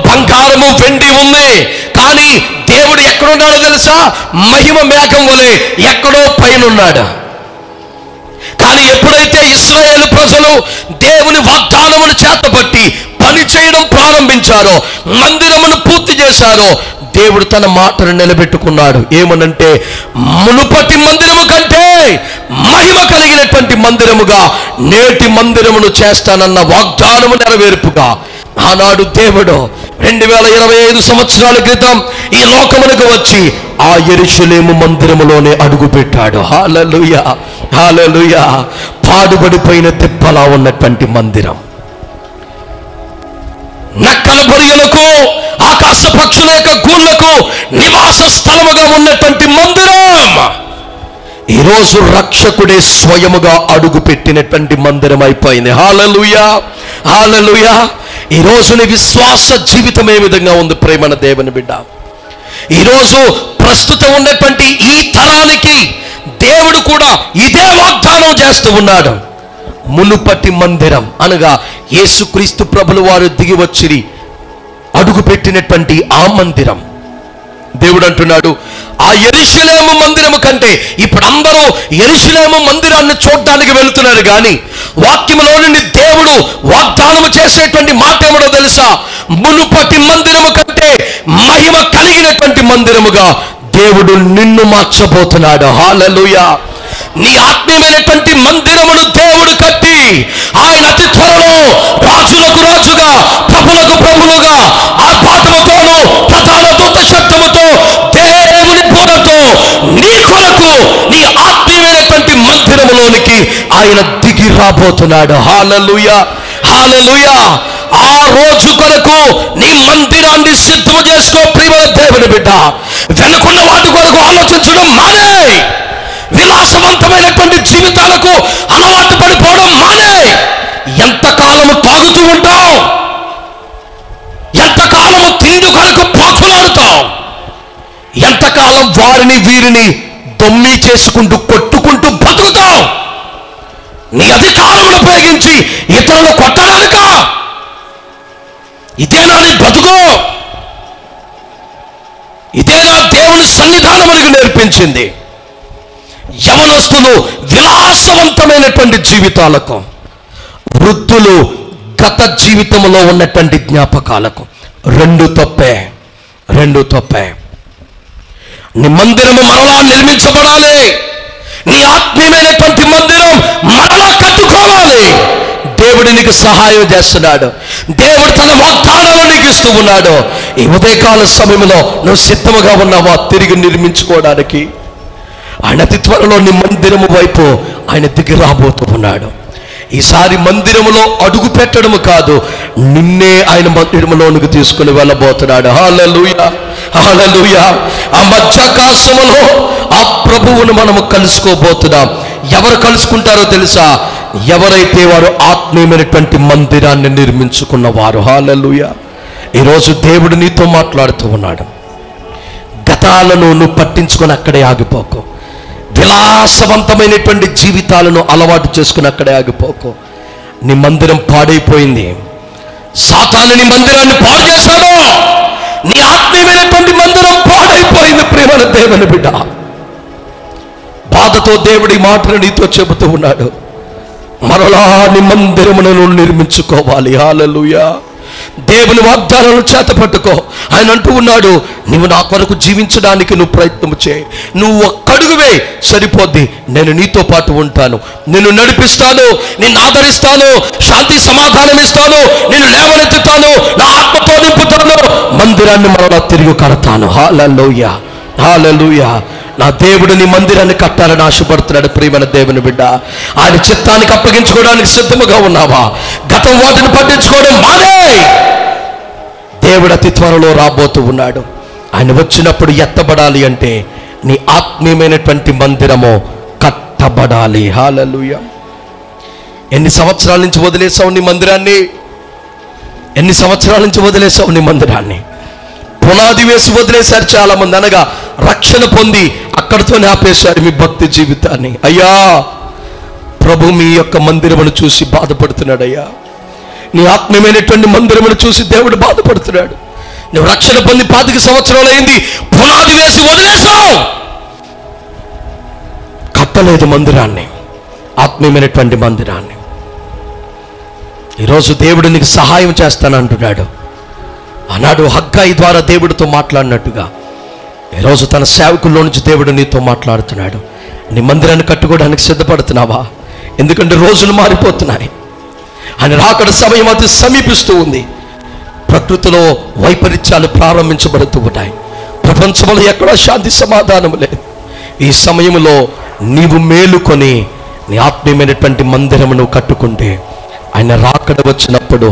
బంగారము వెండి ఉంది. కానీ దేవుడు ఎక్కడున్నాడో తెలుసా? మహిమ మేఘం వలె ఎక్కడో పైన ఉన్నాడు. కానీ ఎప్పుడైతే ఇశ్రాయేలు ప్రజలు దేవుని వాగ్దానమును చేతపట్టి పని చేయడం ప్రారంభించారో, మందిరమును పూర్తి చేశారో, దేవుడు తన మాటను నిలబెట్టుకున్నాడు. ఏమనంటే, మునుపటి మందిరము కంటే మహిమ కలిగినటువంటి మందిరముగా నేటి మందిరమును చేస్తానన్న వాగ్దానము నెరవేర్పుగా ఆనాడు దేవుడు 2025 సంవత్సరాల క్రితం ఈ లోకమునకు వచ్చి ఆ యెరూషలేము మందిరములోనే అడుగు పెట్టాడు. హల్లెలూయా. హల్లెలూయా. పాడుబడిపోయిన తిప్పలా ఉన్నటువంటి మందిరం, నక్కల బొరియలకు ఆకాశ పక్షుల యొక్క గూళ్ళకు నివాస స్థలముగా ఉన్నటువంటి మందిరం ఈరోజు రక్షకుడే స్వయముగా అడుగు పెట్టినటువంటి మందిరం అయిపోయింది. హల్లెలూయా. హల్లెలూయా. ఈ రోజుని విశ్వాస జీవితం ఏ విధంగా ఉంది ప్రేమన దేవుని బిడ్డ? ఈరోజు ప్రస్తుతం ఉన్నటువంటి ఈ తరానికి దేవుడు కూడా ఇదే వాగ్దానం చేస్తూ ఉన్నాడు. మునుపటి మందిరం అనగా యేసుక్రీస్తు ప్రభుల వారు దిగి వచ్చి అడుగు పెట్టినటువంటి ఆ మందిరం. దేవుడు అంటున్నాడు, ఆ యెరూషలేము మందిరము కంటే ఇప్పుడు అందరూ యెరూషలేము మందిరాన్ని చూడడానికి వెళుతున్నారు. కానీ వాక్యములో నుండి దేవుడు వాగ్దానము చేసేటువంటి మాట ఏమిటో తెలుసా? మునుపటి మందిరము కంటే మహిమ కలిగినటువంటి మందిరముగా దేవుడు నిన్ను మార్చబోతున్నాడు. హల్లెలూయా. నీ ఆత్మీయమైనటువంటి మందిరమును దేవుడు కట్టి ఆయన అతి త్వరలో రాజులకు రాజుగా ప్రభులకు ప్రభులుగా ఆర్భాటముతోను ప్రధాన దూత శబ్దముతో దేవుని బూరతో నీ కొరకు నీ ఆత్మీయమైనటువంటి మందిరములోనికి ఆయన దిగి రాబోతున్నాడు. హల్లెలూయా. హల్లెలూయా. ఆ రోజు కొరకు నీ మందిరాన్ని సిద్ధము చేసుకో ప్రియమైన దేవుని బిడ్డ. వెనుకున్న వాటి కొరకు ఆలోచించడం మానే. విలాసవంతమైనటువంటి జీవితాలకు అలవాటు పడిపోవడం మానే. ఎంతకాలము తాగుతూ ఉంటావు? ఎంతకాలము తిండి కొరకు పాకులాడుతావు? ఎంతకాలం వారిని వీరిని దొమ్మి చేసుకుంటూ కొట్టుకుంటూ బతుకుతావు? నీ అధికారమును ఉపయోగించి ఇతరులు కొట్టడానిక? ఇదేనా నీ బతుకు? ఇదేనా దేవుని సన్నిధానం మనకు నేర్పించింది. యవనస్తులు విలాసవంతమైనటువంటి జీవితాలకు, వృద్ధులు గత జీవితంలో ఉన్నటువంటి జ్ఞాపకాలకు. రెండు తప్పే. నీ మందిరము మరలా నిర్మించబడాలి. నీ ఆత్మీయమైనటువంటి మందిరం మరలా కట్టుకోవాలి. దేవుడు నీకు సహాయం చేస్తున్నాడు. దేవుడు తన వాగ్దానాలు నీకు ఇస్తూ ఉన్నాడు. ఈ ఉదయకాల సమయంలో నువ్వు సిద్ధముగా ఉన్నావా తిరిగి నిర్మించుకోవడానికి? ఆయన అతి త్వరలో నీ మందిరము వైపు ఆయన దిగి రాబోతూ ఉన్నాడు. ఈసారి మందిరములో అడుగు పెట్టడము కాదు, నిన్నే ఆయన మందిరములోనికి తీసుకుని వెళ్ళబోతున్నాడు. హల్లెలూయా, హల్లెలూయా. ఆ మధ్యాకాశములో ఆ ప్రభువును మనము కలుసుకోబోతున్నాం. ఎవరు కలుసుకుంటారో తెలుసా? ఎవరైతే వారు ఆత్మీయమైనటువంటి మందిరాన్ని నిర్మించుకున్నవారు. హల్లెలూయా. ఈరోజు దేవుడు నీతో మాట్లాడుతూ ఉన్నాడు. గతాలను నువ్వు పట్టించుకొని అక్కడే ఆగిపోకు. విలాసవంతమైనటువంటి జీవితాలను అలవాటు చేసుకుని అక్కడే ఆగిపోకు. నీ మందిరం పాడైపోయింది. సాతాను నీ మందిరాన్ని పాడు చేశాడు. నీ ఆత్మీయమైనటువంటి మందిరం పాడైపోయింది. ప్రియమైన దేవుని బిడ్డ, బాధతో దేవుడి మాటను నీతో చెబుతూ ఉన్నాడు. మరలా నీ మందిరమును నిర్మించుకోవాలి. హల్లెలూయా. దేవుని వాగ్దానాలను చేత పట్టుకో. ఆయన అంటూ ఉన్నాడు, నువ్వు నా కొరకు జీవించడానికి నువ్వు ప్రయత్నం చేయి. నువ్వు ఒక్కడుగువే సరిపోద్ది. నేను నీతో పాటు ఉంటాను, నిన్ను నడిపిస్తాను, నిన్ను ఆదరిస్తాను, శాంతి సమాధానం ఇస్తాను, నిన్ను లేవనెత్తుతాను, నా ఆత్మతో నింపుతాను, మందిరాన్ని మరలా తిరిగి కడతాను. హల్లెలూయా, హల్లెలూయా. నా దేవుడు నీ మందిరాన్ని కట్టాలని ఆశపడుతున్నాడు. ప్రియమైన దేవుని బిడ్డ, ఆయన చిత్తానికి అప్పగించుకోవడానికి సిద్ధముగా ఉన్నావా? గతం వాటిని పట్టించుకోవడం మానే. దేవుడు అతి త్వరలో రాబోతూ ఉన్నాడు. ఆయన వచ్చినప్పుడు ఎత్తబడాలి అంటే నీ ఆత్మీయమైనటువంటి మందిరము కట్టబడాలి. హల్లెలూయా. ఎన్ని సంవత్సరాల నుంచి వదిలేసావు నీ మందిరాన్ని? ఎన్ని సంవత్సరాల నుంచి వదిలేసావు నీ మందిరాన్ని? పునాది వేసి వదిలేశారు చాలా మంది. అనగా రక్షణ పొంది అక్కడితోనే ఆపేశారు మీ భక్తి జీవితాన్ని. అయ్యా, ప్రభు మీ యొక్క మందిరమును చూసి బాధపడుతున్నాడు. అయ్యా, నీ ఆత్మీయమైనటువంటి మందిరమును చూసి దేవుడు బాధపడుతున్నాడు. నువ్వు రక్షణ పొంది 25 సంవత్సరాలు అయింది, పునాది వేసి వదిలేశావు, కట్టలేదు మందిరాన్ని, ఆత్మీయమైనటువంటి మందిరాన్ని. ఈరోజు దేవుడు నీకు సహాయం చేస్తానంటున్నాడు. ఆనాడు హగ్గాయి ద్వారా దేవుడితో మాట్లాడినట్టుగా ఈరోజు తన సేవకుల్లో నుంచి దేవుడు నీతో మాట్లాడుతున్నాడు. నీ మందిరాన్ని కట్టుకోవడానికి సిద్ధపడుతున్నావా? ఎందుకంటే రోజులు మారిపోతున్నాయి. ఆయన రాకడ సమయం అతి సమీపిస్తూ ఉంది. ప్రకృతిలో వైపరీత్యాలు ప్రారంభించబడుతూ ఉంటాయి. ప్రపంచంలో ఎక్కడా శాంతి సమాధానం లేదు. ఈ సమయంలో నీవు మేలుకొని నీ ఆత్మీయమైనటువంటి మందిరమును కట్టుకుంటే ఆయన రాకడ వచ్చినప్పుడు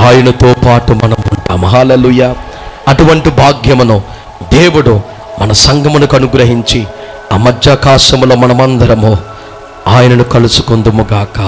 ఆయనతో పాటు మనం ఉంటాం. హల్లెలూయా. అటువంటి భాగ్యమును దేవుడు మన సంఘమునకు అనుగ్రహించి ఆ మధ్యాకాశములో మనమందరము ఆయనను కలుసుకుందుముగాక.